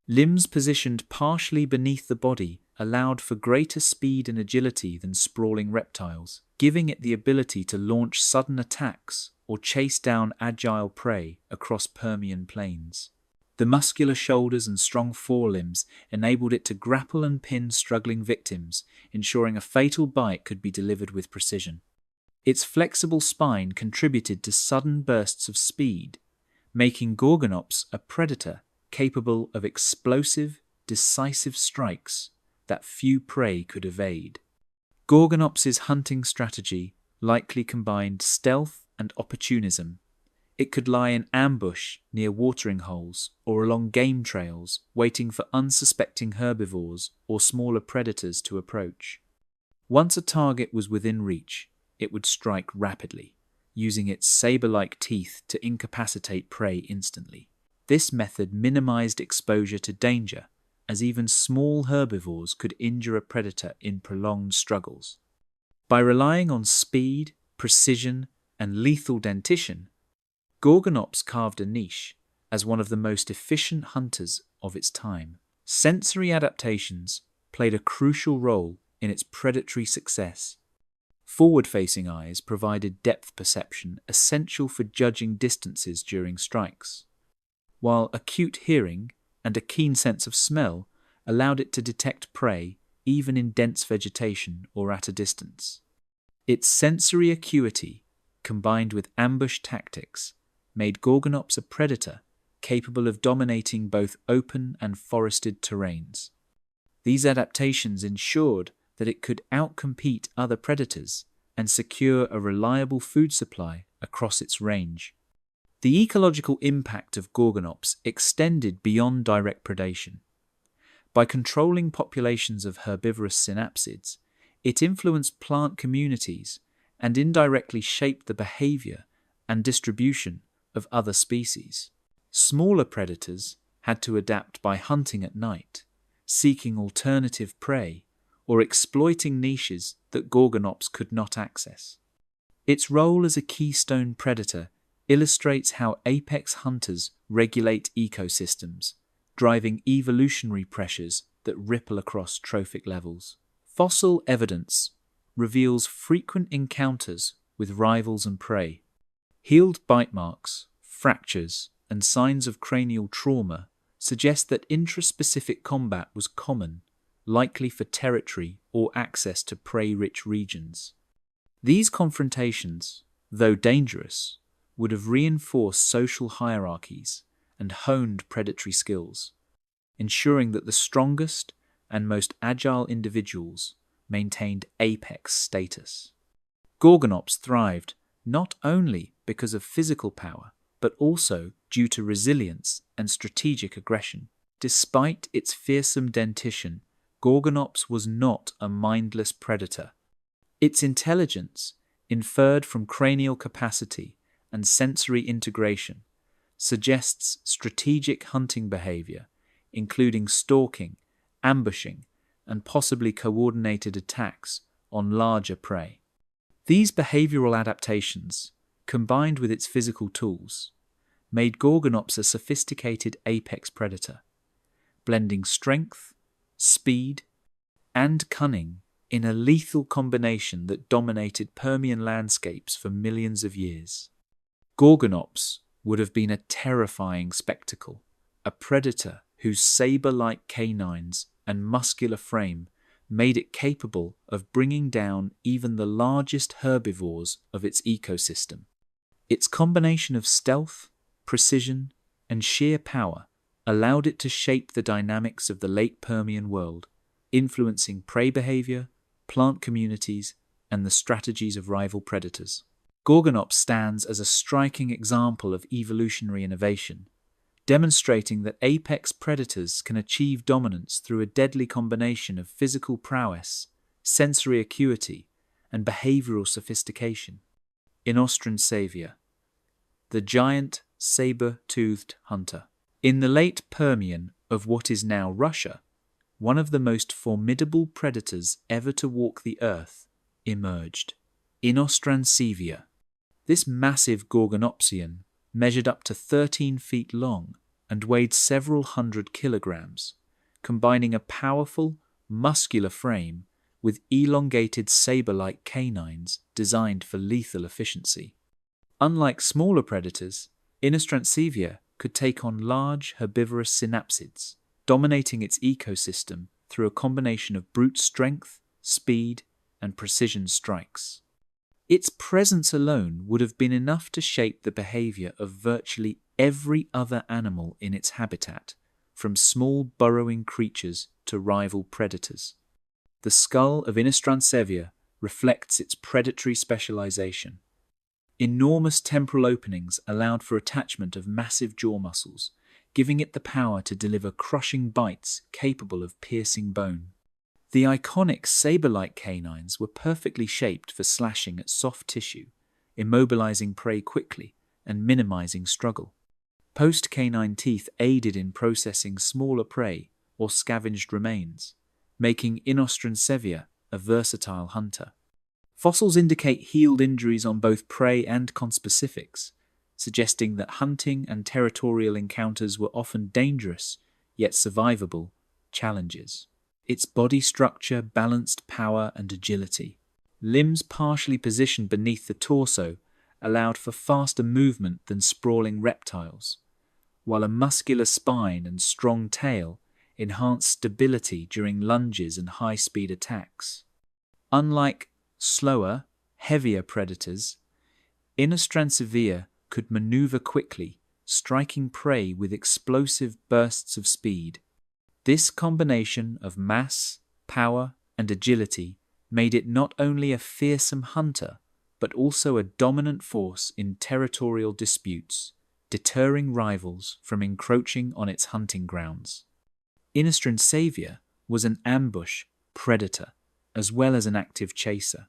Limbs positioned partially beneath the body allowed for greater speed and agility than sprawling reptiles, giving it the ability to launch sudden attacks or chase down agile prey across Permian plains. The muscular shoulders and strong forelimbs enabled it to grapple and pin struggling victims, ensuring a fatal bite could be delivered with precision. Its flexible spine contributed to sudden bursts of speed, making Gorgonops a predator capable of explosive, decisive strikes that few prey could evade. Gorgonops's hunting strategy likely combined stealth and opportunism. It could lie in ambush near watering holes or along game trails, waiting for unsuspecting herbivores or smaller predators to approach. Once a target was within reach, it would strike rapidly, using its saber-like teeth to incapacitate prey instantly. This method minimized exposure to danger, as even small herbivores could injure a predator in prolonged struggles. By relying on speed, precision, and lethal dentition, Gorgonops carved a niche as one of the most efficient hunters of its time. Sensory adaptations played a crucial role in its predatory success. Forward-facing eyes provided depth perception essential for judging distances during strikes, while acute hearing and a keen sense of smell allowed it to detect prey even in dense vegetation or at a distance. Its sensory acuity, combined with ambush tactics, made Gorgonops a predator capable of dominating both open and forested terrains. These adaptations ensured that it could outcompete other predators and secure a reliable food supply across its range. The ecological impact of Gorgonops extended beyond direct predation. By controlling populations of herbivorous synapsids, it influenced plant communities and indirectly shaped the behavior and distribution of other species. Smaller predators had to adapt by hunting at night, seeking alternative prey, or exploiting niches that Gorgonops could not access. Its role as a keystone predator illustrates how apex hunters regulate ecosystems, driving evolutionary pressures that ripple across trophic levels. Fossil evidence reveals frequent encounters with rivals and prey. Healed bite marks, fractures, and signs of cranial trauma suggest that intraspecific combat was common, likely for territory or access to prey-rich regions. These confrontations, though dangerous, would have reinforced social hierarchies and honed predatory skills, ensuring that the strongest and most agile individuals maintained apex status. Gorgonops thrived not only because of physical power, but also due to resilience and strategic aggression. Despite its fearsome dentition, Gorgonops was not a mindless predator. Its intelligence, inferred from cranial capacity and sensory integration, suggests strategic hunting behavior, including stalking, ambushing, and possibly coordinated attacks on larger prey. These behavioral adaptations, combined with its physical tools, made Gorgonops a sophisticated apex predator, blending strength, speed, and cunning in a lethal combination that dominated Permian landscapes for millions of years. Gorgonops would have been a terrifying spectacle, a predator whose saber-like canines and muscular frame made it capable of bringing down even the largest herbivores of its ecosystem. Its combination of stealth, precision, and sheer power allowed it to shape the dynamics of the late Permian world, influencing prey behavior, plant communities, and the strategies of rival predators. Gorgonops stands as a striking example of evolutionary innovation, demonstrating that apex predators can achieve dominance through a deadly combination of physical prowess, sensory acuity, and behavioral sophistication. Inostran Savior, the giant saber-toothed hunter. In the late Permian of what is now Russia, one of the most formidable predators ever to walk the earth emerged, Inostran Savior. This massive Gorgonopsian measured up to 13 feet long and weighed several hundred kilograms, combining a powerful, muscular frame with elongated saber-like canines designed for lethal efficiency. Unlike smaller predators, Inostran Savior could take on large herbivorous synapsids, dominating its ecosystem through a combination of brute strength, speed, and precision strikes. Its presence alone would have been enough to shape the behavior of virtually every other animal in its habitat, from small burrowing creatures to rival predators. The skull of Inostran Savior reflects its predatory specialization. Enormous temporal openings allowed for attachment of massive jaw muscles, giving it the power to deliver crushing bites capable of piercing bone. The iconic saber-like canines were perfectly shaped for slashing at soft tissue, immobilizing prey quickly and minimizing struggle. Post-canine teeth aided in processing smaller prey or scavenged remains, making Inostran Savior a versatile hunter. Fossils indicate healed injuries on both prey and conspecifics, suggesting that hunting and territorial encounters were often dangerous, yet survivable, challenges. Its body structure balanced power and agility. Limbs partially positioned beneath the torso allowed for faster movement than sprawling reptiles, while a muscular spine and strong tail enhanced stability during lunges and high-speed attacks. Unlike slower, heavier predators, Inostran Savior could maneuver quickly, striking prey with explosive bursts of speed. This combination of mass, power, and agility made it not only a fearsome hunter, but also a dominant force in territorial disputes, deterring rivals from encroaching on its hunting grounds. Inostran Savior was an ambush predator as well as an active chaser.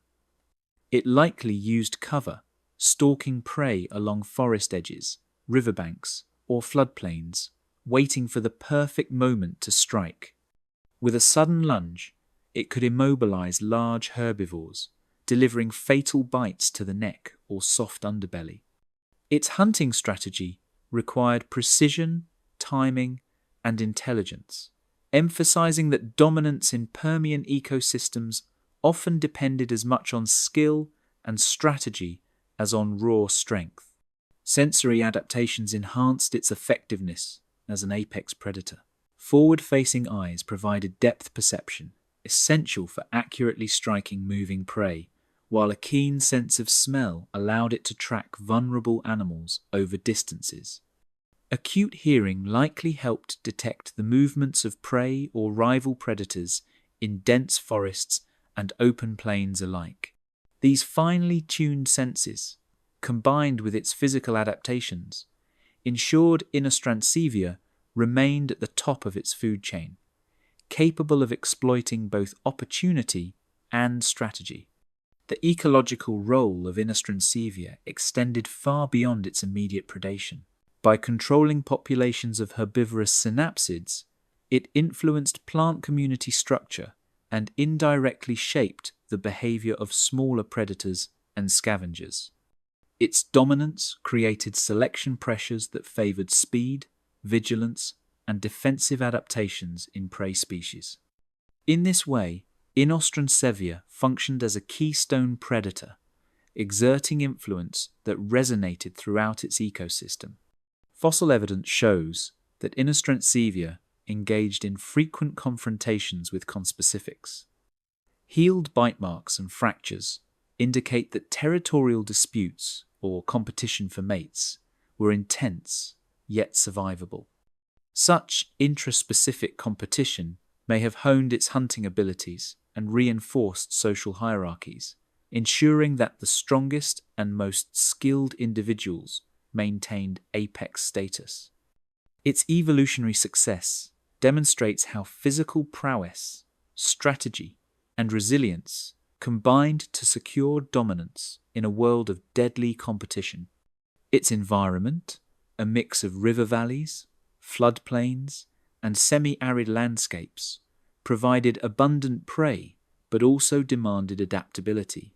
It likely used cover, stalking prey along forest edges, riverbanks, or floodplains, waiting for the perfect moment to strike. With a sudden lunge, it could immobilize large herbivores, delivering fatal bites to the neck or soft underbelly. Its hunting strategy required precision, timing, and intelligence, emphasizing that dominance in Permian ecosystems often depended as much on skill and strategy as on raw strength. Sensory adaptations enhanced its effectiveness as an apex predator. Forward-facing eyes provided depth perception, essential for accurately striking moving prey, while a keen sense of smell allowed it to track vulnerable animals over distances. Acute hearing likely helped detect the movements of prey or rival predators in dense forests and open plains alike. These finely tuned senses, combined with its physical adaptations, ensured Inostrancevia remained at the top of its food chain, capable of exploiting both opportunity and strategy. The ecological role of Inostrancevia extended far beyond its immediate predation. By controlling populations of herbivorous synapsids, it influenced plant community structure and indirectly shaped the behavior of smaller predators and scavengers. Its dominance created selection pressures that favored speed, vigilance, and defensive adaptations in prey species. In this way, Inostrancevia functioned as a keystone predator, exerting influence that resonated throughout its ecosystem. Fossil evidence shows that Inostrancevia engaged in frequent confrontations with conspecifics. Healed bite marks and fractures indicate that territorial disputes, or competition for mates, were intense yet survivable. Such intraspecific competition may have honed its hunting abilities and reinforced social hierarchies, ensuring that the strongest and most skilled individuals maintained apex status. Its evolutionary success demonstrates how physical prowess, strategy, and resilience combined to secure dominance in a world of deadly competition. Its environment, a mix of river valleys, floodplains, and semi-arid landscapes, provided abundant prey but also demanded adaptability.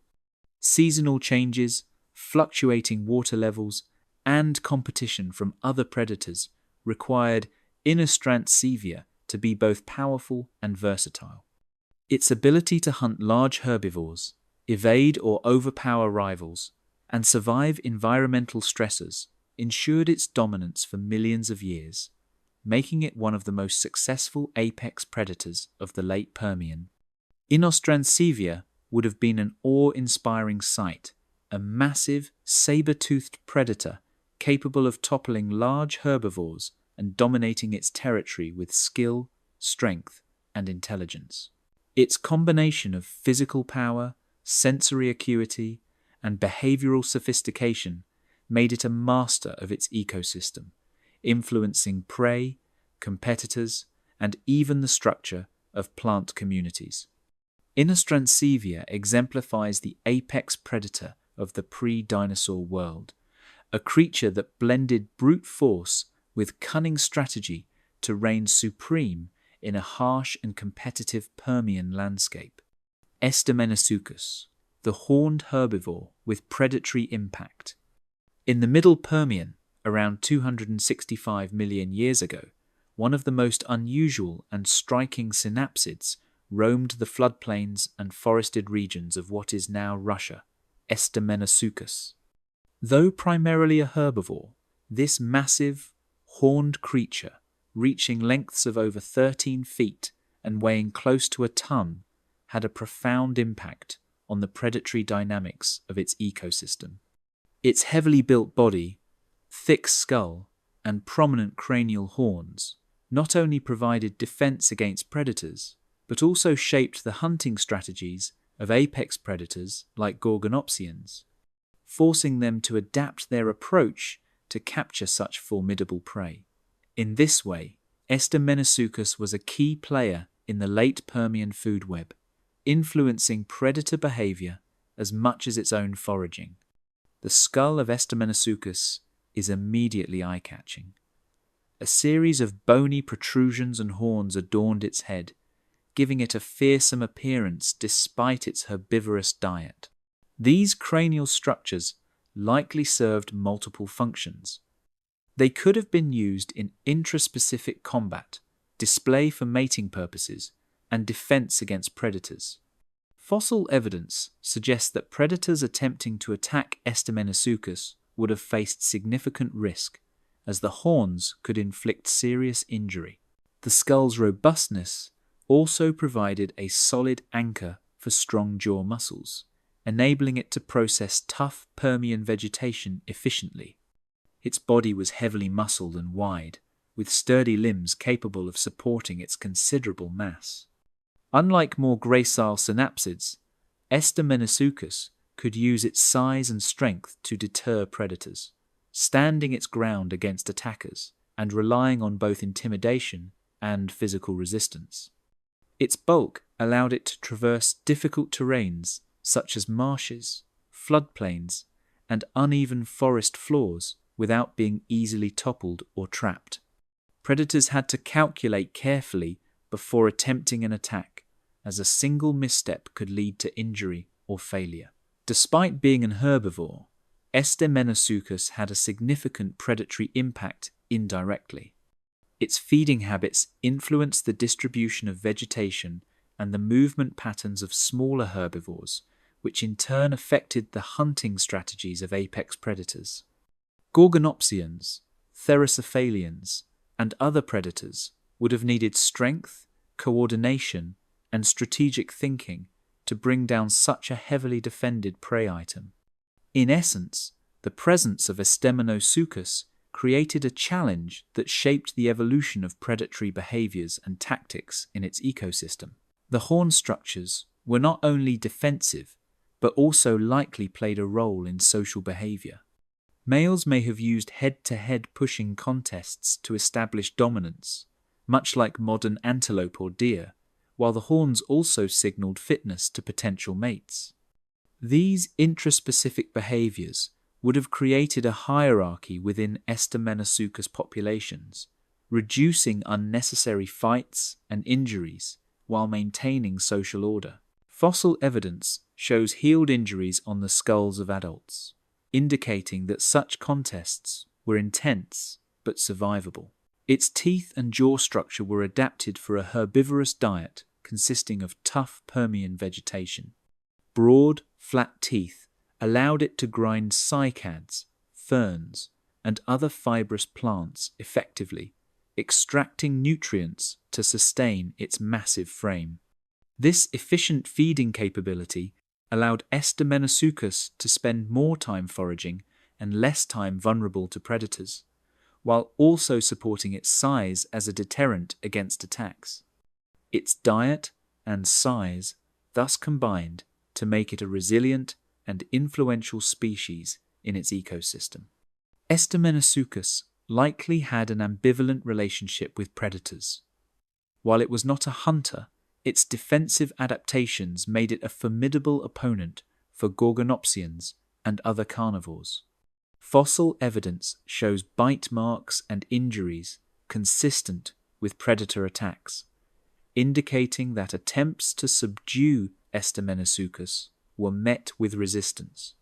Seasonal changes, fluctuating water levels, and competition from other predators required Inostrancevia to be both powerful and versatile. Its ability to hunt large herbivores, evade or overpower rivals, and survive environmental stressors ensured its dominance for millions of years, making it one of the most successful apex predators of the late Permian. Inostrancevia would have been an awe-inspiring sight, a massive, saber-toothed predator capable of toppling large herbivores and dominating its territory with skill, strength, and intelligence. Its combination of physical power, sensory acuity, and behavioral sophistication made it a master of its ecosystem, influencing prey, competitors, and even the structure of plant communities. Inostrancevia exemplifies the apex predator of the pre-dinosaur world, a creature that blended brute force with cunning strategy to reign supreme in a harsh and competitive Permian landscape. Amphibians, the horned herbivore with predatory impact. In the Middle Permian, around 265 million years ago, one of the most unusual and striking synapsids roamed the floodplains and forested regions of what is now Russia, Amphibians. Though primarily a herbivore, this massive, horned creature, reaching lengths of over 13 feet and weighing close to a ton, had a profound impact on the predatory dynamics of its ecosystem. Its heavily built body, thick skull, and prominent cranial horns not only provided defense against predators, but also shaped the hunting strategies of apex predators like Gorgonopsians, forcing them to adapt their approach to capture such formidable prey. In this way, Amphibians was a key player in the late Permian food web, influencing predator behavior as much as its own foraging. The skull of Amphibians is immediately eye-catching. A series of bony protrusions and horns adorned its head, giving it a fearsome appearance despite its herbivorous diet. These cranial structures likely served multiple functions. They could have been used in intraspecific combat, display for mating purposes, and defense against predators. Fossil evidence suggests that predators attempting to attack Amphibians would have faced significant risk, as the horns could inflict serious injury. The skull's robustness also provided a solid anchor for strong jaw muscles, enabling it to process tough Permian vegetation efficiently. Its body was heavily muscled and wide, with sturdy limbs capable of supporting its considerable mass. Unlike more gracile synapsids, Menossuchus could use its size and strength to deter predators, standing its ground against attackers and relying on both intimidation and physical resistance. Its bulk allowed it to traverse difficult terrains such as marshes, floodplains, and uneven forest floors without being easily toppled or trapped. Predators had to calculate carefully before attempting an attack, as a single misstep could lead to injury or failure. Despite being an herbivore, Menossuchus had a significant predatory impact indirectly. Its feeding habits influenced the distribution of vegetation and the movement patterns of smaller herbivores, which in turn affected the hunting strategies of apex predators. Gorgonopsians, therocephalians, and other predators would have needed strength, coordination, and strategic thinking to bring down such a heavily defended prey item. In essence, the presence of Menossuchus created a challenge that shaped the evolution of predatory behaviors and tactics in its ecosystem. The horn structures were not only defensive, but also likely played a role in social behavior. Males may have used head-to-head pushing contests to establish dominance, much like modern antelope or deer, while the horns also signaled fitness to potential mates. These intraspecific behaviors would have created a hierarchy within Menossuchus populations, reducing unnecessary fights and injuries while maintaining social order. Fossil evidence shows healed injuries on the skulls of adults, indicating that such contests were intense but survivable. Its teeth and jaw structure were adapted for a herbivorous diet consisting of tough Permian vegetation. Broad, flat teeth allowed it to grind cycads, ferns, and other fibrous plants effectively, extracting nutrients to sustain its massive frame. This efficient feeding capability allowed Menossuchus to spend more time foraging and less time vulnerable to predators, while also supporting its size as a deterrent against attacks. Its diet and size thus combined to make it a resilient and influential species in its ecosystem. Menossuchus likely had an ambivalent relationship with predators. While it was not a hunter, its defensive adaptations made it a formidable opponent for Gorgonopsians and other carnivores. Fossil evidence shows bite marks and injuries consistent with predator attacks, indicating that attempts to subdue Menossuchus were met with resistance.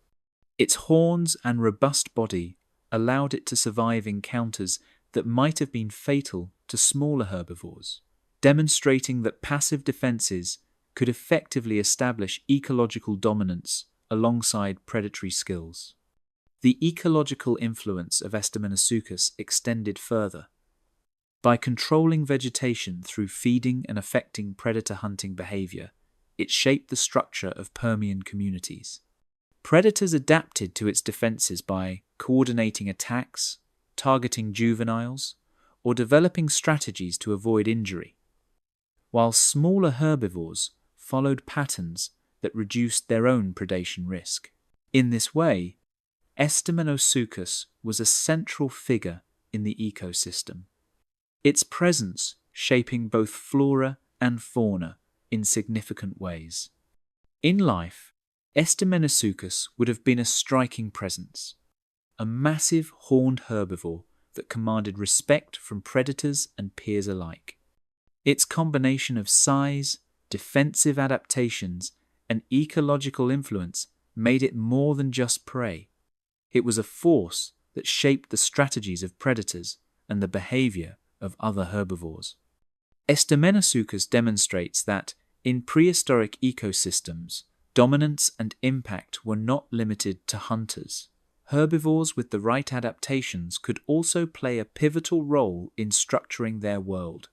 Its horns and robust body allowed it to survive encounters that might have been fatal to smaller herbivores, demonstrating that passive defenses could effectively establish ecological dominance alongside predatory skills. The ecological influence of Menossuchus extended further. By controlling vegetation through feeding and affecting predator hunting behavior, it shaped the structure of Permian communities. Predators adapted to its defenses by coordinating attacks, targeting juveniles, or developing strategies to avoid injury, while smaller herbivores followed patterns that reduced their own predation risk. In this way, Menossuchus was a central figure in the ecosystem, its presence shaping both flora and fauna in significant ways. In life, Menossuchus would have been a striking presence, a massive horned herbivore that commanded respect from predators and peers alike. Its combination of size, defensive adaptations, and ecological influence made it more than just prey. It was a force that shaped the strategies of predators and the behavior of other herbivores. Menossuchus demonstrates that, in prehistoric ecosystems, dominance and impact were not limited to hunters. Herbivores with the right adaptations could also play a pivotal role in structuring their world.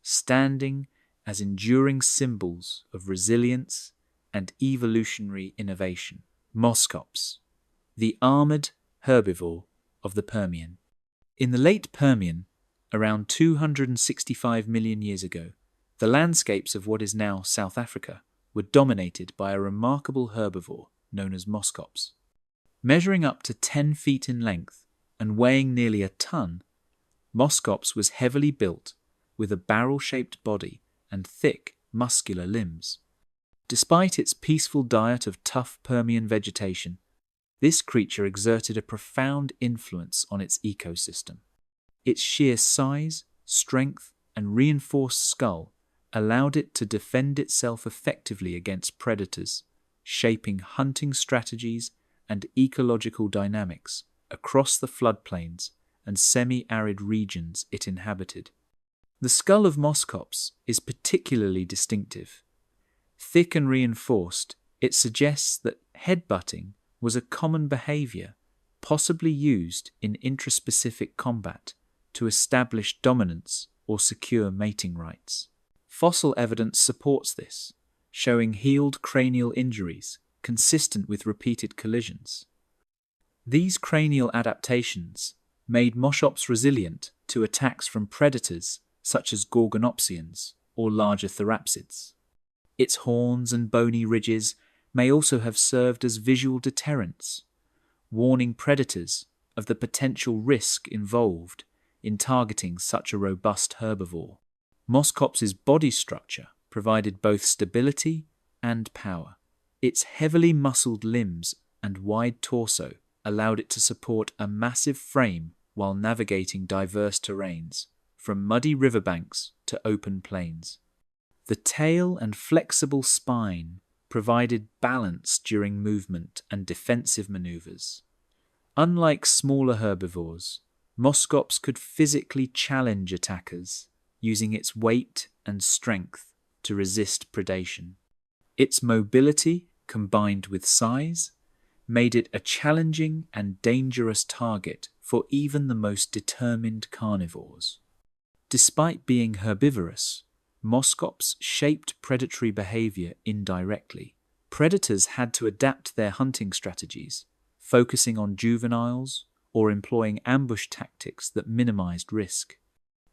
Standing as enduring symbols of resilience and evolutionary innovation. Moschops, the armored herbivore of the Permian. In the late Permian, around 265 million years ago, the landscapes of what is now South Africa were dominated by a remarkable herbivore known as moschops. Measuring up to 10 feet in length and weighing nearly a ton, moschops was heavily built with a barrel-shaped body and thick, muscular limbs. Despite its peaceful diet of tough Permian vegetation, this creature exerted a profound influence on its ecosystem. Its sheer size, strength, and reinforced skull allowed it to defend itself effectively against predators, shaping hunting strategies and ecological dynamics across the floodplains and semi-arid regions it inhabited. The skull of moschops is particularly distinctive. Thick and reinforced, it suggests that headbutting was a common behavior, possibly used in intraspecific combat to establish dominance or secure mating rights. Fossil evidence supports this, showing healed cranial injuries consistent with repeated collisions. These cranial adaptations made moschops resilient to attacks from predators such as gorgonopsians or larger therapsids. Its horns and bony ridges may also have served as visual deterrents, warning predators of the potential risk involved in targeting such a robust herbivore. Moschops' body structure provided both stability and power. Its heavily muscled limbs and wide torso allowed it to support a massive frame while navigating diverse terrains, from muddy riverbanks to open plains. The tail and flexible spine provided balance during movement and defensive maneuvers. Unlike smaller herbivores, moschops could physically challenge attackers, using its weight and strength to resist predation. Its mobility, combined with size, made it a challenging and dangerous target for even the most determined carnivores. Despite being herbivorous, moschops shaped predatory behavior indirectly. Predators had to adapt their hunting strategies, focusing on juveniles or employing ambush tactics that minimized risk.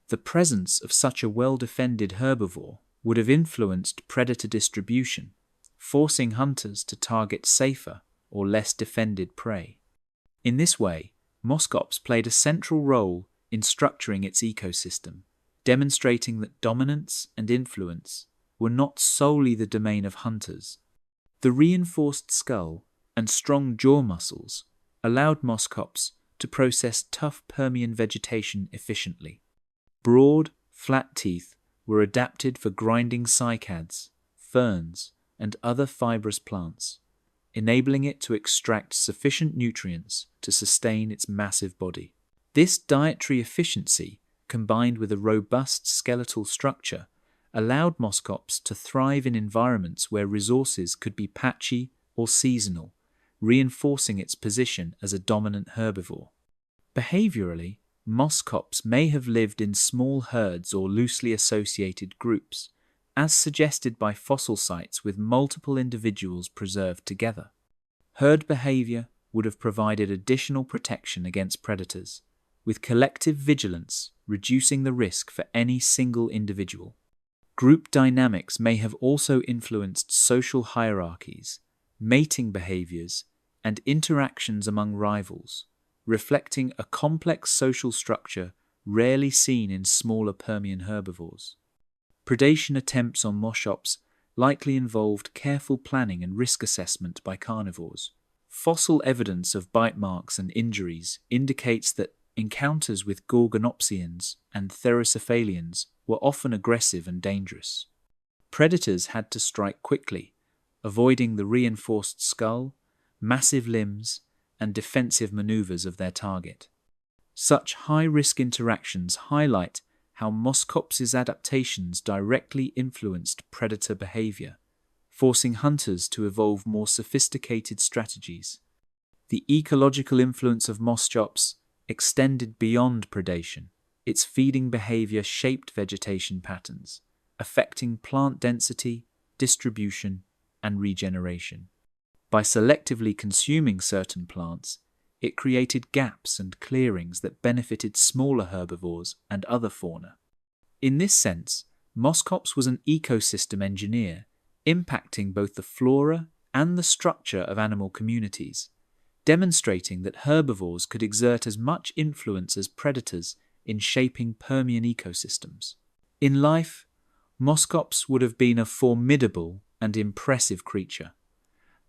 The presence of such a well-defended herbivore would have influenced predator distribution, forcing hunters to target safer or less defended prey. In this way, moschops played a central role in structuring its ecosystem, demonstrating that dominance and influence were not solely the domain of hunters. The reinforced skull and strong jaw muscles allowed moschops to process tough Permian vegetation efficiently. Broad, flat teeth were adapted for grinding cycads, ferns, and other fibrous plants, enabling it to extract sufficient nutrients to sustain its massive body. This dietary efficiency, combined with a robust skeletal structure, allowed moschops to thrive in environments where resources could be patchy or seasonal, reinforcing its position as a dominant herbivore. Behaviorally, moschops may have lived in small herds or loosely associated groups, as suggested by fossil sites with multiple individuals preserved together. Herd behavior would have provided additional protection against predators, with collective vigilance reducing the risk for any single individual. Group dynamics may have also influenced social hierarchies, mating behaviors, and interactions among rivals, reflecting a complex social structure rarely seen in smaller Permian herbivores. Predation attempts on moschops likely involved careful planning and risk assessment by carnivores. Fossil evidence of bite marks and injuries indicates that encounters with gorgonopsians and therapsids were often aggressive and dangerous. Predators had to strike quickly, avoiding the reinforced skull, massive limbs, and defensive maneuvers of their target. Such high-risk interactions highlight how moschops' adaptations directly influenced predator behavior, forcing hunters to evolve more sophisticated strategies. The ecological influence of moschops extended beyond predation. Its feeding behavior shaped vegetation patterns, affecting plant density, distribution, and regeneration. By selectively consuming certain plants, it created gaps and clearings that benefited smaller herbivores and other fauna. In this sense, Moschops was an ecosystem engineer, impacting both the flora and the structure of animal communities, demonstrating that herbivores could exert as much influence as predators in shaping Permian ecosystems. In life, Moschops would have been a formidable and impressive creature,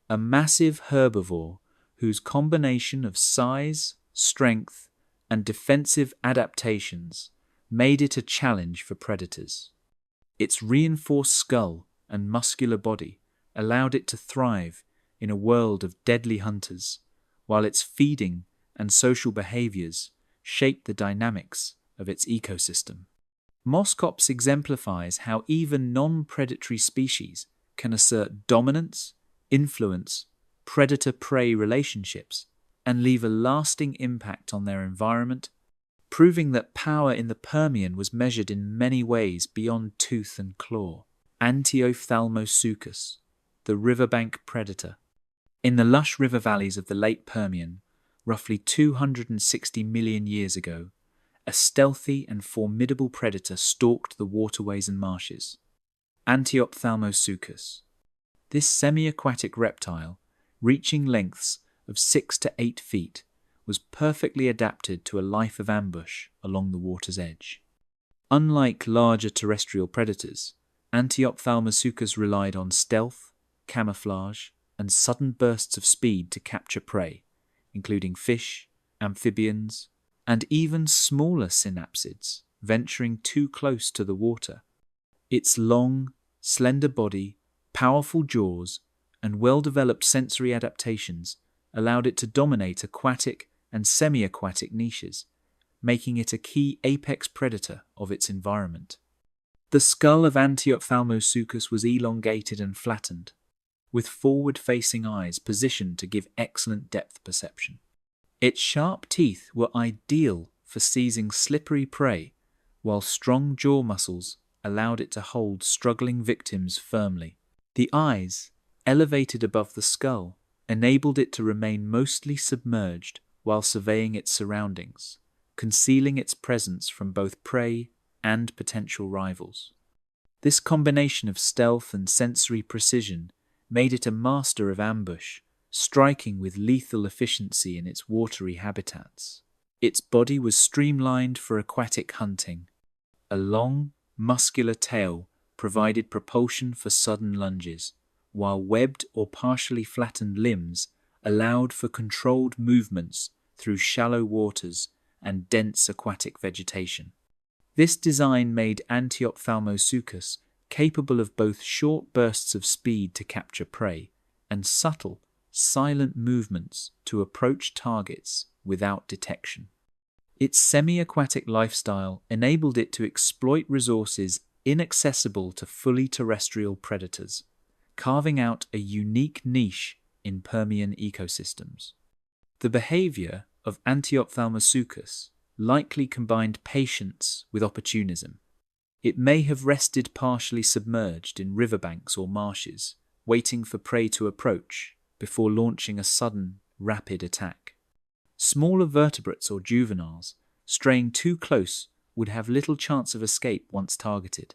a massive herbivore whose combination of size, strength, and defensive adaptations made it a challenge for predators. Its reinforced skull and muscular body allowed it to thrive in a world of deadly hunters, while its feeding and social behaviors shaped the dynamics of its ecosystem. Moschops exemplifies how even non-predatory species can assert dominance, influence, predator-prey relationships, and leave a lasting impact on their environment, proving that power in the Permian was measured in many ways beyond tooth and claw. Antiophthalmosuchus, the riverbank predator. In the lush river valleys of the late Permian, roughly 260 million years ago, a stealthy and formidable predator stalked the waterways and marshes. Antiophthalmosuchus. This semi-aquatic reptile, reaching lengths of 6 to 8 feet, was perfectly adapted to a life of ambush along the water's edge. Unlike larger terrestrial predators, Antiophthalmosuchus relied on stealth, camouflage, and sudden bursts of speed to capture prey, including fish, amphibians, and even smaller synapsids venturing too close to the water. Its long, slender body, powerful jaws, and well-developed sensory adaptations allowed it to dominate aquatic and semi-aquatic niches, making it a key apex predator of its environment. The skull of Antiophthalmosuchus was elongated and flattened, with forward-facing eyes positioned to give excellent depth perception. Its sharp teeth were ideal for seizing slippery prey, while strong jaw muscles allowed it to hold struggling victims firmly. The eyes, elevated above the skull, enabled it to remain mostly submerged while surveying its surroundings, concealing its presence from both prey and potential rivals. This combination of stealth and sensory precision made it a master of ambush, striking with lethal efficiency in its watery habitats. Its body was streamlined for aquatic hunting. A long, muscular tail provided propulsion for sudden lunges, while webbed or partially flattened limbs allowed for controlled movements through shallow waters and dense aquatic vegetation. This design made Antiophthalmosuchus capable of both short bursts of speed to capture prey and subtle, silent movements to approach targets without detection. Its semi-aquatic lifestyle enabled it to exploit resources inaccessible to fully terrestrial predators, carving out a unique niche in Permian ecosystems. The behavior of Antiophthalmosuchus likely combined patience with opportunism. It may have rested partially submerged in riverbanks or marshes, waiting for prey to approach before launching a sudden, rapid attack. Smaller vertebrates or juveniles, straying too close, would have little chance of escape once targeted.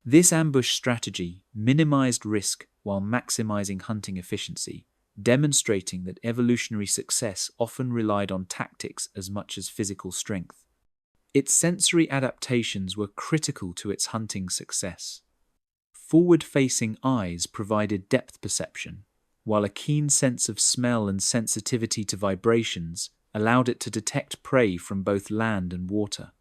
This ambush strategy minimized risk while maximizing hunting efficiency, demonstrating that evolutionary success often relied on tactics as much as physical strength. Its sensory adaptations were critical to its hunting success. Forward-facing eyes provided depth perception, while a keen sense of smell and sensitivity to vibrations allowed it to detect prey from both land and water.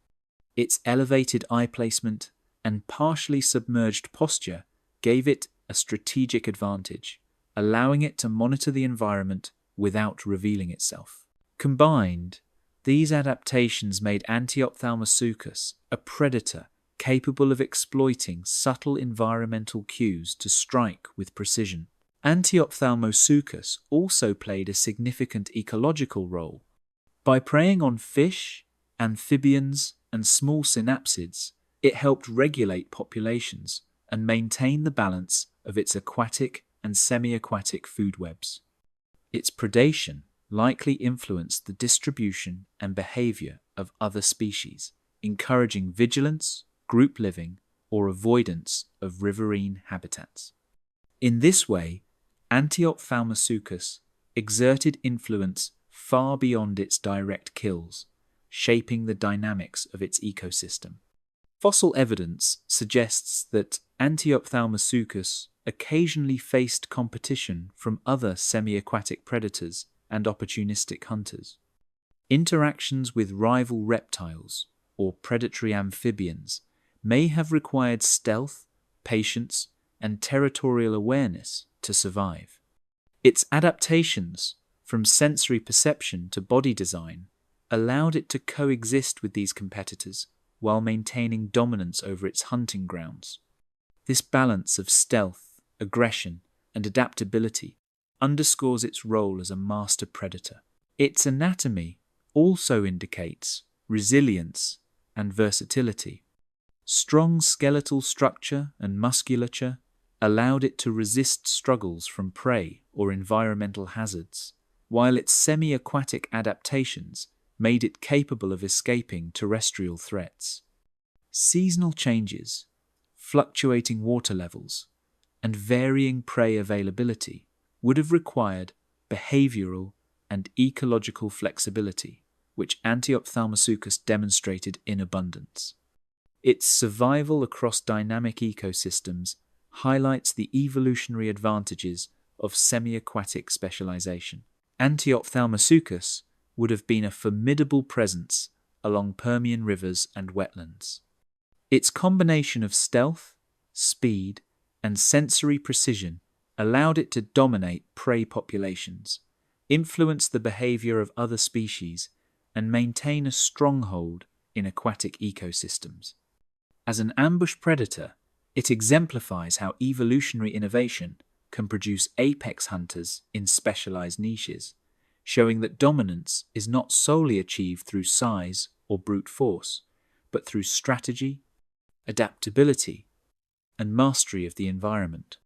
Its elevated eye placement and partially submerged posture gave it a strategic advantage, allowing it to monitor the environment without revealing itself. Combined, these adaptations made Antiophthalmosuchus a predator capable of exploiting subtle environmental cues to strike with precision. Antiophthalmosuchus also played a significant ecological role. By preying on fish, amphibians, and small synapsids, It helped regulate populations and maintain the balance of its aquatic and semi-aquatic food webs. Its predation likely influenced the distribution and behavior of other species, encouraging vigilance, group living, or avoidance of riverine habitats. In this way, Antiophthalmosuchus exerted influence far beyond its direct kills, shaping the dynamics of its ecosystem. Fossil evidence suggests that Antiophthalmosuchus occasionally faced competition from other semi-aquatic predators and opportunistic hunters. Interactions with rival reptiles or predatory amphibians may have required stealth, patience, and territorial awareness to survive. Its adaptations, from sensory perception to body design, allowed it to coexist with these competitors while maintaining dominance over its hunting grounds. This balance of stealth, aggression, and adaptability underscores its role as a master predator. Its anatomy also indicates resilience and versatility. Strong skeletal structure and musculature allowed it to resist struggles from prey or environmental hazards, while its semi-aquatic adaptations made it capable of escaping terrestrial threats. Seasonal changes, fluctuating water levels, and varying prey availability would have required behavioral and ecological flexibility, which Antiophthalmosuchus demonstrated in abundance. Its survival across dynamic ecosystems highlights the evolutionary advantages of semi-aquatic specialization. Antiophthalmosuchus would have been a formidable presence along Permian rivers and wetlands. Its combination of stealth, speed, and sensory precision allowed it to dominate prey populations, influence the behavior of other species, and maintain a stronghold in aquatic ecosystems. As an ambush predator, it exemplifies how evolutionary innovation can produce apex hunters in specialized niches, showing that dominance is not solely achieved through size or brute force, but through strategy, adaptability, and mastery of the environment.